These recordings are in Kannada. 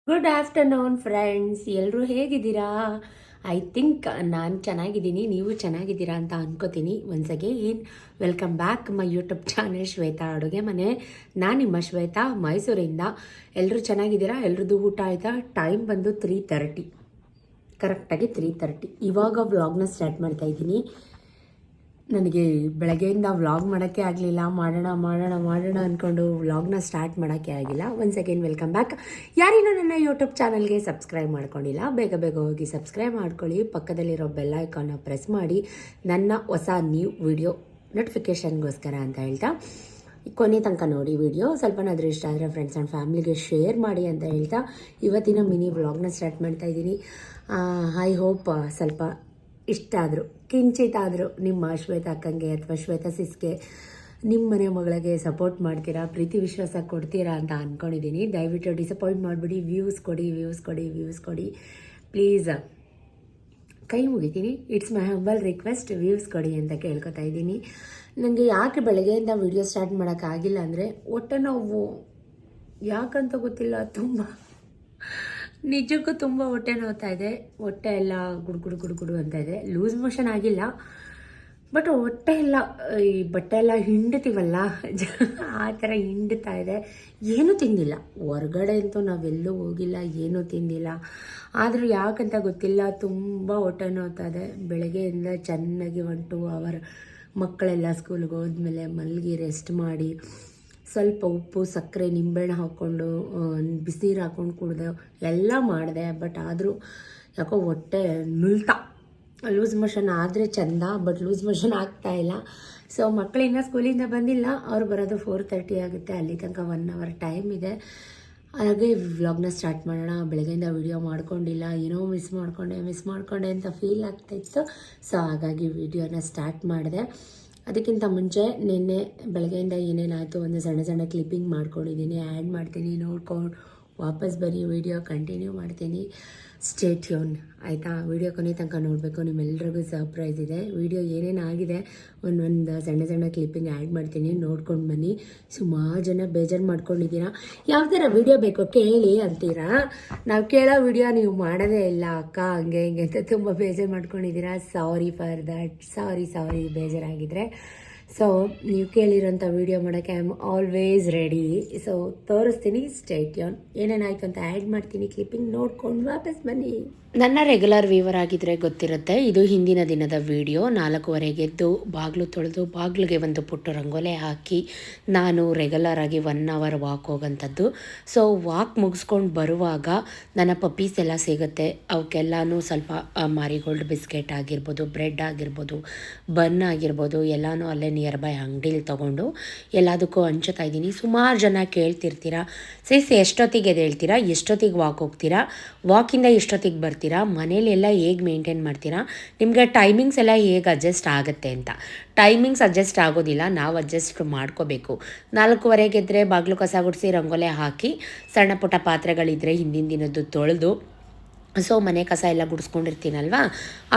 ಗುಡ್ ಆಫ್ಟರ್ನೂನ್ ಫ್ರೆಂಡ್ಸ್, ಎಲ್ಲರೂ ಹೇಗಿದ್ದೀರಾ? ಐ ಥಿಂಕ್ ನಾನು ಚೆನ್ನಾಗಿದ್ದೀನಿ, ನೀವು ಚೆನ್ನಾಗಿದ್ದೀರಾ ಅಂತ ಅನ್ಕೋತೀನಿ. Once again welcome back my YouTube channel Shweta ಅಡುಗೆ ಮನೆ. ನಾನು ನಿಮ್ಮ ಶ್ವೇತಾ, ಮೈಸೂರಿಂದ. ಎಲ್ಲರೂ ಚೆನ್ನಾಗಿದ್ದೀರಾ? ಎಲ್ರದ್ದು ಊಟ ಆಯಿತಾ? ಟೈಮ್ ಬಂದು 3:30, ಕರೆಕ್ಟಾಗಿ 3:30. ಇವಾಗ ವ್ಲಾಗ್ನ ಸ್ಟಾರ್ಟ್ ಮಾಡ್ತಾಯಿದ್ದೀನಿ. ನನಗೆ ಬೆಳಗ್ಗೆಯಿಂದ ವ್ಲಾಗ್ ಮಾಡೋಕ್ಕೆ ಆಗಲಿಲ್ಲ. ಮಾಡೋಣ ಅಂದ್ಕೊಂಡು ವ್ಲಾಗ್ನ ಸ್ಟಾರ್ಟ್ ಮಾಡೋಕ್ಕೆ ಆಗಿಲ್ಲ. Once again welcome back. ಯಾರಿನ್ನೂ ನನ್ನ ಯೂಟ್ಯೂಬ್ ಚಾನಲ್ಗೆ ಸಬ್ಸ್ಕ್ರೈಬ್ ಮಾಡ್ಕೊಂಡಿಲ್ಲ, ಬೇಗ ಹೋಗಿ ಸಬ್ಸ್ಕ್ರೈಬ್ ಮಾಡ್ಕೊಳ್ಳಿ. ಪಕ್ಕದಲ್ಲಿರೋ ಬೆಲ್ ಐಕಾನ್ನ ಪ್ರೆಸ್ ಮಾಡಿ ನನ್ನ ಹೊಸ ನ್ಯೂ ವಿಡಿಯೋ ನೋಟಿಫಿಕೇಷನ್ಗೋಸ್ಕರ ಅಂತ ಹೇಳ್ತಾ ಕೊನೆ ತನಕ ನೋಡಿ. ವಿಡಿಯೋ ಸ್ವಲ್ಪನಾದರೂ ಇಷ್ಟ ಆದರೆ ಫ್ರೆಂಡ್ಸ್ ಆ್ಯಂಡ್ ಫ್ಯಾಮಿಲಿಗೆ ಶೇರ್ ಮಾಡಿ ಅಂತ ಹೇಳ್ತಾ ಇವತ್ತಿನ ಮಿನಿ ವ್ಲಾಗ್ನ ಸ್ಟಾರ್ಟ್ ಮಾಡ್ತಾಯಿದ್ದೀನಿ. ಐ ಹೋಪ್ ಸ್ವಲ್ಪ ಇಷ್ಟ ಆದರೂ ಕಿಂಚಿತಾದರೂ ನಿಮ್ಮ ಶ್ವೇತಾ ಅಕ್ಕಂಗೆ ಅಥವಾ ಶ್ವೇತಾ ಸಿಸ್ಗೆ, ನಿಮ್ಮ ಮನೆ ಮಗಳಿಗೆ ಸಪೋರ್ಟ್ ಮಾಡ್ತೀರಾ, ಪ್ರೀತಿ ವಿಶ್ವಾಸ ಕೊಡ್ತೀರಾ ಅಂತ ಅಂದ್ಕೊಂಡಿದ್ದೀನಿ. ದಯವಿಟ್ಟು ಡಿಸಪಾಯಿಂಟ್ ಮಾಡಿಬಿಡಿ. ವ್ಯೂಸ್ ಕೊಡಿ ಪ್ಲೀಸ್. ಕೈ ಮುಗಿತೀನಿ. It's my humble request, views ಕೊಡಿ ಅಂತ ಕೇಳ್ಕೊತಾ ಇದ್ದೀನಿ. ನನಗೆ ಯಾಕೆ ಬೆಳಗ್ಗೆಯಿಂದ ವಿಡಿಯೋ ಸ್ಟಾರ್ಟ್ ಮಾಡೋಕ್ಕಾಗಿಲ್ಲ ಅಂದರೆ ಹೊಟ್ಟೆ ನೋವು, ಯಾಕಂತ ಗೊತ್ತಿಲ್ಲ. ನಿಜಕ್ಕೂ ತುಂಬ ಹೊಟ್ಟೆ ನೋವ್ತಾ ಇದೆ. ಹೊಟ್ಟೆ ಎಲ್ಲ ಗುಡು ಅಂತ ಇದೆ. ಲೂಸ್ ಮೋಷನ್ ಆಗಿಲ್ಲ, ಬಟ್ ಹೊಟ್ಟೆ ಎಲ್ಲ ಈ ಬಟ್ಟೆ ಎಲ್ಲ ಹಿಂಡ್ತೀವಲ್ಲ ಆ ಥರ ಹಿಂಡ್ತಾ ಇದೆ. ಏನೂ ತಿಂದಿಲ್ಲ, ಹೊರಗಡೆ ಅಂತೂ ನಾವೆಲ್ಲೂ ಹೋಗಿಲ್ಲ, ಏನೂ ತಿಂದಿಲ್ಲ. ಆದರೂ ಯಾಕಂತ ಗೊತ್ತಿಲ್ಲ ತುಂಬ ಹೊಟ್ಟೆ ನೋವ್ತಾ ಇದೆ. ಬೆಳಗ್ಗೆಯಿಂದ ಚೆನ್ನಾಗಿ 1-2 ಅವರ್ ಮಕ್ಕಳೆಲ್ಲ ಸ್ಕೂಲ್ಗೆ ಹೋದ್ಮೇಲೆ ಮಲಗಿ ರೆಸ್ಟ್ ಮಾಡಿ ಸ್ವಲ್ಪ ಉಪ್ಪು ಸಕ್ಕರೆ ನಿಂಬೆಹಣ್ಣು ಹಾಕ್ಕೊಂಡು ಬಿಸಿನೀರು ಹಾಕ್ಕೊಂಡು ಕುಡ್ದೆ ಎಲ್ಲ ಮಾಡಿದೆ. ಬಟ್ ಆದರೂ ಯಾಕೋ ಹೊಟ್ಟೆ ನುಲ್ತಾ. ಲೂಸ್ ಮೋಷನ್ ಆದರೆ ಚೆಂದ, ಬಟ್ ಲೂಸ್ ಮೋಷನ್ ಆಗ್ತಾಯಿಲ್ಲ. ಸೊ ಮಕ್ಕಳಿನ್ನ ಸ್ಕೂಲಿಂದ ಬಂದಿಲ್ಲ, ಅವ್ರು ಬರೋದು 4:30 ಆಗುತ್ತೆ. ಅಲ್ಲಿ ತನಕ 1 ಅವರ್ ಟೈಮ್ ಇದೆ. ಹಾಗೆ ವ್ಲಾಗ್ನ ಸ್ಟಾರ್ಟ್ ಮಾಡೋಣ. ಬೆಳಗ್ಗೆಯಿಂದ ವಿಡಿಯೋ ಮಾಡ್ಕೊಂಡಿಲ್ಲ, ಏನೋ ಮಿಸ್ ಮಾಡ್ಕೊಂಡೆ ಅಂತ ಫೀಲ್ ಆಗ್ತಾಯಿತ್ತು. ಸೊ ಹಾಗಾಗಿ ವಿಡಿಯೋನ ಸ್ಟಾರ್ಟ್ ಮಾಡಿದೆ. ಅದಕ್ಕಿಂತ ಮುಂಚೆ ನಿನ್ನೆ ಬೆಳಗ್ಗೆಯಿಂದ ಏನೇನಾಯಿತು ಒಂದು ಸಣ್ಣ ಕ್ಲಿಪ್ಪಿಂಗ್ ಮಾಡ್ಕೊಂಡಿದ್ದೀನಿ, ಆ್ಯಡ್ ಮಾಡ್ತೀನಿ. ನೋಡ್ಕೊಂಡು ವಾಪಸ್ ಬನ್ನಿ, ವಿಡಿಯೋ ಕಂಟಿನ್ಯೂ ಮಾಡ್ತೀನಿ. ಸ್ಟೇ ಟ್ಯೂನ್ ಆಯಿತಾ? ವಿಡಿಯೋ ಕೊನೆ ತನಕ ನೋಡಬೇಕು. ನಿಮ್ಮೆಲ್ರಿಗೂ ಸರ್ಪ್ರೈಸ್ ಇದೆ. ವಿಡಿಯೋ ಏನೇನಾಗಿದೆ ಒಂದು ಸಣ್ಣ ಕ್ಲಿಪ್ಪಿಂಗ್ ಆ್ಯಡ್ ಮಾಡ್ತೀನಿ, ನೋಡ್ಕೊಂಡು ಬನ್ನಿ. ಸುಮಾರು ಜನ ಬೇಜಾರು ಮಾಡ್ಕೊಂಡಿದ್ದೀರಾ, ಯಾವ ಥರ ವಿಡಿಯೋ ಬೇಕೋ ಕೇಳಿ ಅಂತೀರಾ. ನಾವು ಕೇಳೋ ವಿಡಿಯೋ ನೀವು ಮಾಡೋದೇ ಇಲ್ಲ ಅಕ್ಕ, ಹಂಗೆ ಅಂತ ತುಂಬ ಬೇಜಾರು ಮಾಡ್ಕೊಂಡಿದ್ದೀರಾ. ಸಾರಿ ಫಾರ್ ದ್ಯಾಟ್, ಸಾರಿ ಬೇಜಾರಾಗಿದ್ದರೆ. ಸೊ ನೀವು ಕೇಳಿರೋಂಥ ವೀಡಿಯೋ ಮಾಡೋಕ್ಕೆ I am always ready. So ತೋರಿಸ್ತೀನಿ, ಸ್ಟೇ ಟ್ಯೂನ್. ಏನೇನಾಯಿತು ಅಂತ ಆ್ಯಡ್ ಮಾಡ್ತೀನಿ, ಕ್ಲಿಪ್ಪಿಂಗ್ ನೋಡ್ಕೊಂಡು ವಾಪಸ್ ಬನ್ನಿ. ನನ್ನ ರೆಗ್ಯುಲರ್ ವ್ಯೂವರ್ ಆಗಿದ್ದರೆ ಗೊತ್ತಿರುತ್ತೆ, ಇದು ಹಿಂದಿನ ದಿನದ ವಿಡಿಯೋ. 4:15 ಎದ್ದು ಬಾಗಿಲು ತೊಳೆದು ಬಾಗಿಲಿಗೆ ಒಂದು ಪುಟ್ಟ ರಂಗೋಲೆ ಹಾಕಿ ನಾನು ರೆಗ್ಯುಲರ್ ಆಗಿ 1 ಅವರ್ ವಾಕ್ ಹೋಗೋಂಥದ್ದು. ಸೊ ವಾಕ್ ಮುಗಿಸ್ಕೊಂಡು ಬರುವಾಗ ನನ್ನ ಪಪ್ಪೀಸ್ ಎಲ್ಲ ಸಿಗುತ್ತೆ. ಅವಕ್ಕೆಲ್ಲನೂ ಸ್ವಲ್ಪ ಮಾರಿಗೋಲ್ಡ್ ಬಿಸ್ಕೆಟ್ ಆಗಿರ್ಬೋದು, ಬ್ರೆಡ್ ಆಗಿರ್ಬೋದು, ಬನ್ ಆಗಿರ್ಬೋದು, ಎಲ್ಲನೂ ಅಲ್ಲೇ ನಿಯರ್ ಬೈ ಅಂಗಡೀಲಿ ತೊಗೊಂಡು ಎಲ್ಲದಕ್ಕೂ ಹಂಚ್ತಾ ಇದ್ದೀನಿ. ಸುಮಾರು ಜನ ಕೇಳ್ತಿರ್ತೀರಾ, ಎಷ್ಟೊತ್ತಿಗೆ ಹೇಳ್ತೀರಾ, ಎಷ್ಟೊತ್ತಿಗೆ ವಾಕ್ ಹೋಗ್ತೀರಾ, ವಾಕಿಂದ ಎಷ್ಟೊತ್ತಿಗೆ ಬರ್ತೀರಾ, ಮನೇಲಿ ಎಲ್ಲ ಹೇಗೆ ಮೇಂಟೈನ್ ಮಾಡ್ತೀರಾ, ನಿಮಗೆ ಟೈಮಿಂಗ್ಸ್ ಎಲ್ಲ ಹೇಗೆ ಅಡ್ಜಸ್ಟ್ ಆಗುತ್ತೆ ಅಂತ. ಟೈಮಿಂಗ್ಸ್ ಅಡ್ಜಸ್ಟ್ ಆಗೋದಿಲ್ಲ, ನಾವು ಅಡ್ಜಸ್ಟ್ ಮಾಡ್ಕೋಬೇಕು. 4:15 ಎದ್ದರೆ ಬಾಗಿಲು ಕಸ ಗುಡಿಸಿ ರಂಗೋಲೆ ಹಾಕಿ ಸಣ್ಣ ಪುಟ್ಟ ಪಾತ್ರೆಗಳಿದ್ದರೆ ಹಿಂದಿನ ದಿನದ್ದು ತೊಳೆದು, ಸೊ ಮನೆ ಕಸ ಎಲ್ಲ ಗುಡಿಸ್ಕೊಂಡಿರ್ತೀನಲ್ವ.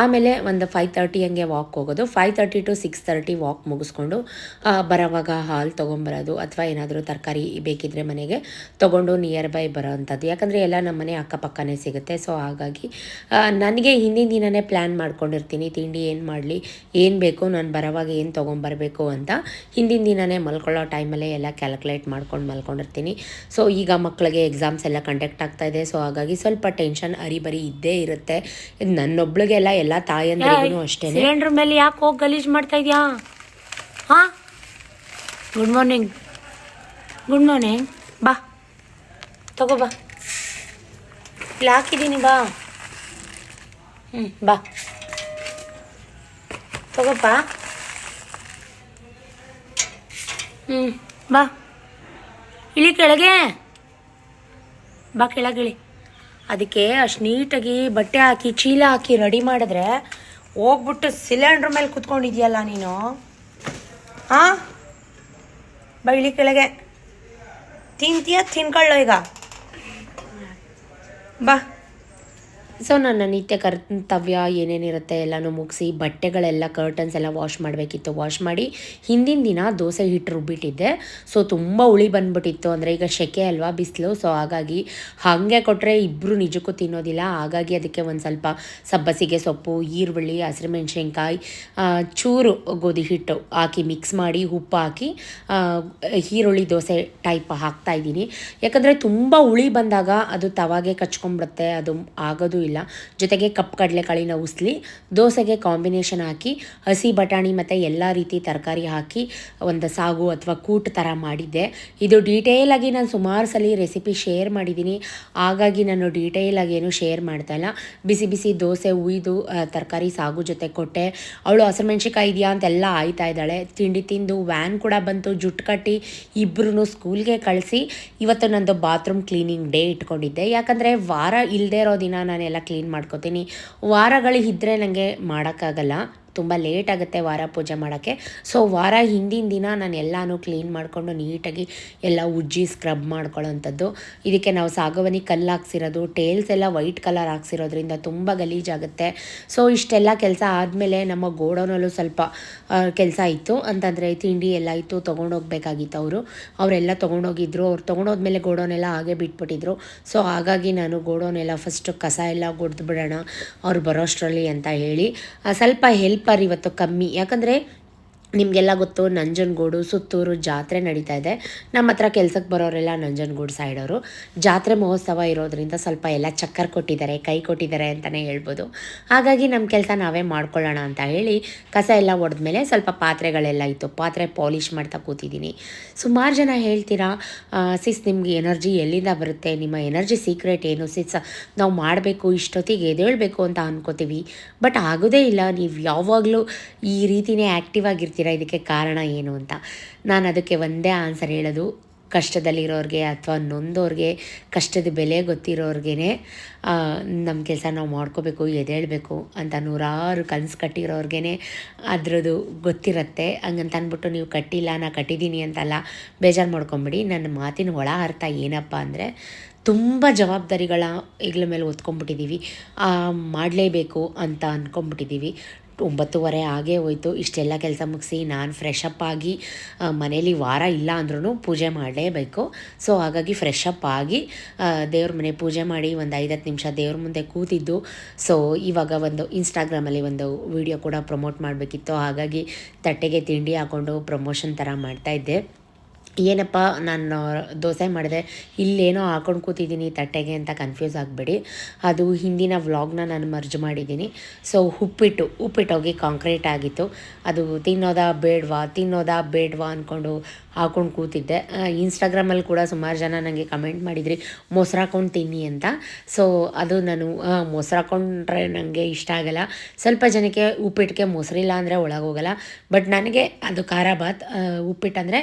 ಆಮೇಲೆ ಒಂದು 5:30 ಹಂಗೆ ವಾಕ್ ಹೋಗೋದು. 5:30 to 6:30 ವಾಕ್ ಮುಗಿಸ್ಕೊಂಡು ಬರೋವಾಗ ಹಾಲು ತೊಗೊಂಬರೋದು, ಅಥವಾ ಏನಾದರೂ ತರಕಾರಿ ಬೇಕಿದ್ದರೆ ಮನೆಗೆ ತೊಗೊಂಡು ನಿಯರ್ ಬೈ ಬರೋ ಅಂಥದ್ದು. ಯಾಕಂದರೆ ಎಲ್ಲ ನಮ್ಮ ಮನೆ ಅಕ್ಕಪಕ್ಕನೇ ಸಿಗುತ್ತೆ. ಸೊ ಹಾಗಾಗಿ ನನಗೆ ಹಿಂದಿನ ದಿನವೇ ಪ್ಲ್ಯಾನ್ ಮಾಡ್ಕೊಂಡಿರ್ತೀನಿ, ತಿಂಡಿ ಏನು ಮಾಡಲಿ, ಏನು ಬೇಕು, ನಾನು ಬರೋವಾಗ ಏನು ತೊಗೊಂಬರಬೇಕು ಅಂತ ಹಿಂದಿನ ದಿನವೇ ಮಲ್ಕೊಳ್ಳೋ ಟೈಮಲ್ಲೇ ಎಲ್ಲ ಕ್ಯಾಲ್ಕುಲೇಟ್ ಮಾಡ್ಕೊಂಡು ಮಲ್ಕೊಂಡಿರ್ತೀನಿ. ಸೊ ಈಗ ಮಕ್ಕಳಿಗೆ ಎಕ್ಸಾಮ್ಸ್ ಎಲ್ಲ ಕಂಡಕ್ಟ್ ಆಗ್ತಾಯಿದೆ. ಸೊ ಹಾಗಾಗಿ ಸ್ವಲ್ಪ ಟೆನ್ಷನ್ ಬರೀ ಇದ್ದೇ ಇರುತ್ತೆ. ನನ್ನೊಬ್ಳಿಗೆಲ್ಲ ಎಲ್ಲ ತಾಯಂದ್ರಿಗೂ ಅಷ್ಟೇ. ಸಿಲಿಂಡ್ರ್ ಮೇಲೆ ಯಾಕೆ ಹೋಗಿ ಗಲೀಜು ಮಾಡ್ತಾ ಇದೆಯಾ? ಹಾಂ, ಗುಡ್ ಮಾರ್ನಿಂಗ್ ಬಾ ತಗೋ, ಬಾ ಇಲ್ಲಿ ಹಾಕಿದ್ದೀನಿ, ಬಾ. ಬಾ ತಗೋಪ್ಪ. ಬಾ ಇಳಿ ಕೆಳಗೆ, ಬಾ ಕೆಳಗಿಳಿ. ಅದಕ್ಕೆ ಅಷ್ಟು ನೀಟಾಗಿ ಬಟ್ಟೆ ಹಾಕಿ ಚೀಲ ಹಾಕಿ ರೆಡಿ ಮಾಡಿದ್ರೆ ಹೋಗ್ಬಿಟ್ಟು ಸಿಲಿಂಡ್ರ್ ಮೇಲೆ ಕುತ್ಕೊಂಡಿದ್ಯಲ್ಲ ನೀನು. ಹಾಂ, ಬೈಲಿ ಕೆಳಗೆ. ತಿಂತೀಯ, ತಿನ್ಕೊಳ್ಳೋ ಈಗ. ಬಾ ಸೊ ನನ್ನ ನಿತ್ಯ ಕರ್ತವ್ಯ ಏನೇನಿರುತ್ತೆ ಎಲ್ಲನೂ ಮುಗಿಸಿ ಬಟ್ಟೆಗಳೆಲ್ಲ ಕರ್ಟನ್ಸ್ ಎಲ್ಲ ವಾಶ್ ಮಾಡಬೇಕಿತ್ತು. ವಾಶ್ ಮಾಡಿ ಹಿಂದಿನ ದಿನ ದೋಸೆ ಹಿಟ್ಟು ರುಬ್ಬಿಟ್ಟಿದ್ದೆ. ಸೊ ತುಂಬ ಹುಳಿ ಬಂದ್ಬಿಟ್ಟಿತ್ತು. ಅಂದರೆ ಈಗ ಸೆಕೆ ಅಲ್ವಾ, ಬಿಸಿಲು. ಸೊ ಹಾಗಾಗಿ ಹಾಗೆ ಕೊಟ್ಟರೆ ಇಬ್ಬರು ನಿಜಕ್ಕೂ ತಿನ್ನೋದಿಲ್ಲ. ಹಾಗಾಗಿ ಅದಕ್ಕೆ ಒಂದು ಸ್ವಲ್ಪ ಸಬ್ಬಸಿಗೆ ಸೊಪ್ಪು, ಈರುಳ್ಳಿ, ಹಸಿರುಮೆಣ್ಸಿನ್ಕಾಯಿ, ಚೂರು ಗೋಧಿ ಹಿಟ್ಟು ಹಾಕಿ ಮಿಕ್ಸ್ ಮಾಡಿ ಉಪ್ಪು ಹಾಕಿ ಈರುಳ್ಳಿ ದೋಸೆ ಟೈಪ್ ಹಾಕ್ತಾಯಿದ್ದೀನಿ. ಯಾಕಂದರೆ ತುಂಬ ಹುಳಿ ಬಂದಾಗ ಅದು ತವಾಗೆ ಕಚ್ಕೊಂಡ್ಬಿಡುತ್ತೆ, ಅದು ಆಗೋದು ಇಲ್ಲ. ಜೊತೆಗೆ ಕಪ್ಪು ಕಡಲೆಕಾಳಿನ ಉಸ್ಲಿ ದೋಸೆಗೆ ಕಾಂಬಿನೇಷನ್ ಹಾಕಿ ಹಸಿ ಬಟಾಣಿ ಮತ್ತು ಎಲ್ಲ ರೀತಿ ತರಕಾರಿ ಹಾಕಿ ಒಂದು ಸಾಗು ಅಥವಾ ಕೂಟ್ ಥರ ಮಾಡಿದ್ದೆ. ಇದು ಡೀಟೇಲಾಗಿ ನಾನು ಸುಮಾರು ಸಲ ರೆಸಿಪಿ ಶೇರ್ ಮಾಡಿದ್ದೀನಿ, ಹಾಗಾಗಿ ನಾನು ಡೀಟೇಲಾಗಿ ಏನು ಶೇರ್ ಮಾಡ್ತಾಯಿಲ್ಲ. ಬಿಸಿ ಬಿಸಿ ದೋಸೆ ಉಯ್ದು ತರಕಾರಿ ಸಾಗು ಜೊತೆ ಕೊಟ್ಟೆ. ಅವಳು ಹಸಿರುಮೆಣ್ಸಿಕಾಯಿ ಇದೆಯಾ ಅಂತೆಲ್ಲ ಆಯ್ತಾ ಇದ್ದಾಳೆ. ತಿಂಡಿ ತಿಂದು ವ್ಯಾನ್ ಕೂಡ ಬಂತು, ಜುಟ್ಟು ಕಟ್ಟಿ ಇಬ್ಬರೂ ಸ್ಕೂಲ್ಗೆ ಕಳಿಸಿ ಇವತ್ತು ನಂದು ಬಾತ್ರೂಮ್ ಕ್ಲೀನಿಂಗ್ ಡೇ ಇಟ್ಕೊಂಡಿದ್ದೆ. ಯಾಕಂದರೆ ವಾರ ಇಲ್ಲದೆ ಇರೋ ದಿನ ನಾನೆಲ್ಲ ಕ್ಲೀನ್ ಮಾಡ್ಕೋತೀನಿ. ವಾರಗಳು ಇದ್ದರೆ ನನಗೆ ಮಾಡೋಕ್ಕಾಗಲ್ಲ, ತುಂಬ ಲೇಟ್ ಆಗುತ್ತೆ ವಾರ ಪೂಜೆ ಮಾಡೋಕ್ಕೆ. ಸೊ ವಾರ ಹಿಂದಿನ ದಿನ ನಾನು ಎಲ್ಲನೂ ಕ್ಲೀನ್ ಮಾಡಿಕೊಂಡು ನೀಟಾಗಿ ಎಲ್ಲ ಉಜ್ಜಿ ಸ್ಕ್ರಬ್ ಮಾಡ್ಕೊಳ್ಳೋಂಥದ್ದು. ಇದಕ್ಕೆ ನಾವು ಸಾಗವಾನಿ ಕಲ್ಲು ಹಾಕ್ಸಿರೋದು, ಟೇಲ್ಸ್ ಎಲ್ಲ ವೈಟ್ ಕಲರ್ ಹಾಕ್ಸಿರೋದ್ರಿಂದ ತುಂಬ ಗಲೀಜಾಗುತ್ತೆ. ಸೊ ಇಷ್ಟೆಲ್ಲ ಕೆಲಸ ಆದಮೇಲೆ ನಮ್ಮ ಗೋಡೌನಲ್ಲೂ ಸ್ವಲ್ಪ ಕೆಲಸ ಇತ್ತು. ಅಂತಂದರೆ ತಿಂಡಿ ಎಲ್ಲ ಇತ್ತು, ತೊಗೊಂಡೋಗ್ಬೇಕಾಗಿತ್ತು. ಅವರೆಲ್ಲ ತೊಗೊಂಡೋಗಿದ್ರು. ಅವ್ರು ತೊಗೊಂಡೋದ್ಮೇಲೆ ಗೋಡೌನೆಲ್ಲ ಹಾಗೆ ಬಿಟ್ಬಿಟ್ಟಿದ್ರು. ಸೊ ಹಾಗಾಗಿ ನಾನು ಗೋಡೌನೆಲ್ಲ ಫಸ್ಟು ಕಸ ಎಲ್ಲ ಗುಡ್ದು ಬಿಡೋಣ ಅವ್ರು ಬರೋಷ್ಟರಲ್ಲಿ ಅಂತ ಹೇಳಿ ಸ್ವಲ್ಪ ಹೆಲ್ಪರ್ ಇವತ್ತು ಕಮ್ಮಿ. ಯಾಕಂದರೆ ನಿಮಗೆಲ್ಲ ಗೊತ್ತು, ನಂಜನಗೂಡು ಸುತ್ತೂರು ಜಾತ್ರೆ ನಡೀತಾ ಇದೆ. ನಮ್ಮ ಹತ್ರ ಕೆಲಸಕ್ಕೆ ಬರೋರೆಲ್ಲ ನಂಜನಗೂಡು ಸೈಡವರು. ಜಾತ್ರೆ ಮಹೋತ್ಸವ ಇರೋದ್ರಿಂದ ಸ್ವಲ್ಪ ಎಲ್ಲ ಚಕ್ಕರ್ ಕೊಟ್ಟಿದ್ದಾರೆ, ಕೈ ಕೊಟ್ಟಿದ್ದಾರೆ ಅಂತಲೇ ಹೇಳ್ಬೋದು. ಹಾಗಾಗಿ ನಮ್ಮ ಕೆಲಸ ನಾವೇ ಮಾಡ್ಕೊಳ್ಳೋಣ ಅಂತ ಹೇಳಿ ಕಸ ಎಲ್ಲ ಹೊಡೆದ್ಮೇಲೆ ಸ್ವಲ್ಪ ಪಾತ್ರೆಗಳೆಲ್ಲ ಇತ್ತು, ಪಾತ್ರೆ ಪಾಲಿಷ್ ಮಾಡ್ತಾ ಕೂತಿದ್ದೀನಿ. ಸುಮಾರು ಜನ ಹೇಳ್ತೀರಾ, ಸಿಸ್ ನಿಮ್ಗೆ ಎನರ್ಜಿ ಎಲ್ಲಿಂದ ಬರುತ್ತೆ, ನಿಮ್ಮ ಎನರ್ಜಿ ಸೀಕ್ರೆಟ್ ಏನು ಸಿಸ್, ನಾವು ಮಾಡಬೇಕು ಇಷ್ಟೊತ್ತಿಗೆ ಎದ್ದೇಳಬೇಕು ಅಂತ ಅನ್ಕೋತೀವಿ, ಬಟ್ ಆಗೋದೇ ಇಲ್ಲ. ನೀವು ಯಾವಾಗಲೂ ಈ ರೀತಿಯೇ ಆ್ಯಕ್ಟಿವ್ ಆಗಿರ್ತೀವಿ. ಇದಕ್ಕೆ ಕಾರಣ ಏನು ಅಂತ ನಾನು ಅದಕ್ಕೆ ಒಂದೇ ಆನ್ಸರ್ ಹೇಳೋದು, ಕಷ್ಟದಲ್ಲಿರೋರಿಗೆ ಅಥವಾ ನೊಂದೋರಿಗೆ ಕಷ್ಟದ ಬೆಲೆ ಗೊತ್ತಿರೋರ್ಗೇ ನಮ್ಮ ಕೆಲಸ ನಾವು ಮಾಡ್ಕೋಬೇಕು, ಎದ್ದೇಳಬೇಕು ಅಂತ ನೂರಾರು ಕನಸು ಕಟ್ಟಿರೋರ್ಗೇ ಅದ್ರದ್ದು ಗೊತ್ತಿರುತ್ತೆ. ಹಂಗಂತ ಅಂದ್ಬಿಟ್ಟು ನೀವು ಕಟ್ಟಿಲ್ಲ, ನಾ ಕಟ್ಟಿದ್ದೀನಿ ಅಂತಲ್ಲ ಬೇಜಾರು ಮಾಡ್ಕೊಂಬಿಡಿ. ನನ್ನ ಮಾತಿನ ಒಳ ಅರ್ಥ ಏನಪ್ಪ ಅಂದರೆ, ತುಂಬ ಜವಾಬ್ದಾರಿಗಳ ಹೆಗ್ಲ ಮೇಲೆ ಹೊತ್ಕೊಂಡ್ಬಿಟ್ಟಿದ್ದೀವಿ, ಮಾಡಲೇಬೇಕು ಅಂತ ಅಂದ್ಕೊಂಬಿಟ್ಟಿದ್ದೀವಿ. 9:30 ಆಗೇ ಹೋಯ್ತು. ಇಷ್ಟೆಲ್ಲ ಕೆಲಸ ಮುಗಿಸಿ ನಾನು ಫ್ರೆಶ್ ಅಪ್ ಆಗಿ ಮನೇಲಿ ವಾರ ಇಲ್ಲ ಅಂದ್ರೂ ಪೂಜೆ ಮಾಡಲೇಬೇಕು. ಸೊ ಹಾಗಾಗಿ ಫ್ರೆಶ್ ಅಪ್ ಆಗಿ ದೇವ್ರ ಮನೆ ಪೂಜೆ ಮಾಡಿ ಒಂದು 5-10 ನಿಮಿಷ ದೇವ್ರ ಮುಂದೆ ಕೂತಿದ್ದು. ಸೊ ಇವಾಗ ಒಂದು ಇನ್ಸ್ಟಾಗ್ರಾಮಲ್ಲಿ ಒಂದು ವಿಡಿಯೋ ಕೂಡ ಪ್ರಮೋಟ್ ಮಾಡಬೇಕಿತ್ತು. ಹಾಗಾಗಿ ತಟ್ಟೆಗೆ ತಿಂಡಿ ಹಾಕ್ಕೊಂಡು ಪ್ರಮೋಷನ್ ಥರ ಮಾಡ್ತಾಯಿದ್ದೆ. ಏನಪ್ಪ ನಾನು ದೋಸೆ ಮಾಡಿದೆ, ಇಲ್ಲೇನೋ ಹಾಕೊಂಡು ಕೂತಿದ್ದೀನಿ ತಟ್ಟೆಗೆ ಅಂತ ಕನ್ಫ್ಯೂಸ್ ಆಗಬೇಡಿ. ಅದು ಹಿಂದಿನ ವ್ಲಾಗ್ನ ನಾನು ಮರ್ಜ್ ಮಾಡಿದ್ದೀನಿ. ಸೊ ಉಪ್ಪಿಟ್ಟೋಗಿ ಕಾಂಕ್ರೀಟ್ ಆಗಿತ್ತು. ಅದು ತಿನ್ನೋದಾ ಬೇಡವಾ ಅಂದ್ಕೊಂಡು ಹಾಕ್ಕೊಂಡು ಕೂತಿದ್ದೆ. ಇನ್ಸ್ಟಾಗ್ರಾಮಲ್ಲಿ ಕೂಡ ಸುಮಾರು ಜನ ನನಗೆ ಕಮೆಂಟ್ ಮಾಡಿದ್ರಿ ಮೊಸರು ಹಾಕ್ಕೊಂಡು ತಿನ್ನಿ ಅಂತ. ಸೊ ಅದು ನಾನು ಮೊಸರು ಹಾಕ್ಕೊಂಡ್ರೆ ನನಗೆ ಇಷ್ಟ ಆಗಲ್ಲ. ಸ್ವಲ್ಪ ಜನಕ್ಕೆ ಉಪ್ಪಿಟ್ಟಿಗೆ ಮೊಸರಿಲ್ಲ ಅಂದರೆ ಒಳಗೋಗಲ್ಲ. ಬಟ್ ನನಗೆ ಅದು ಖಾರ ಬಾತ್, ಉಪ್ಪಿಟ್ಟಂದರೆ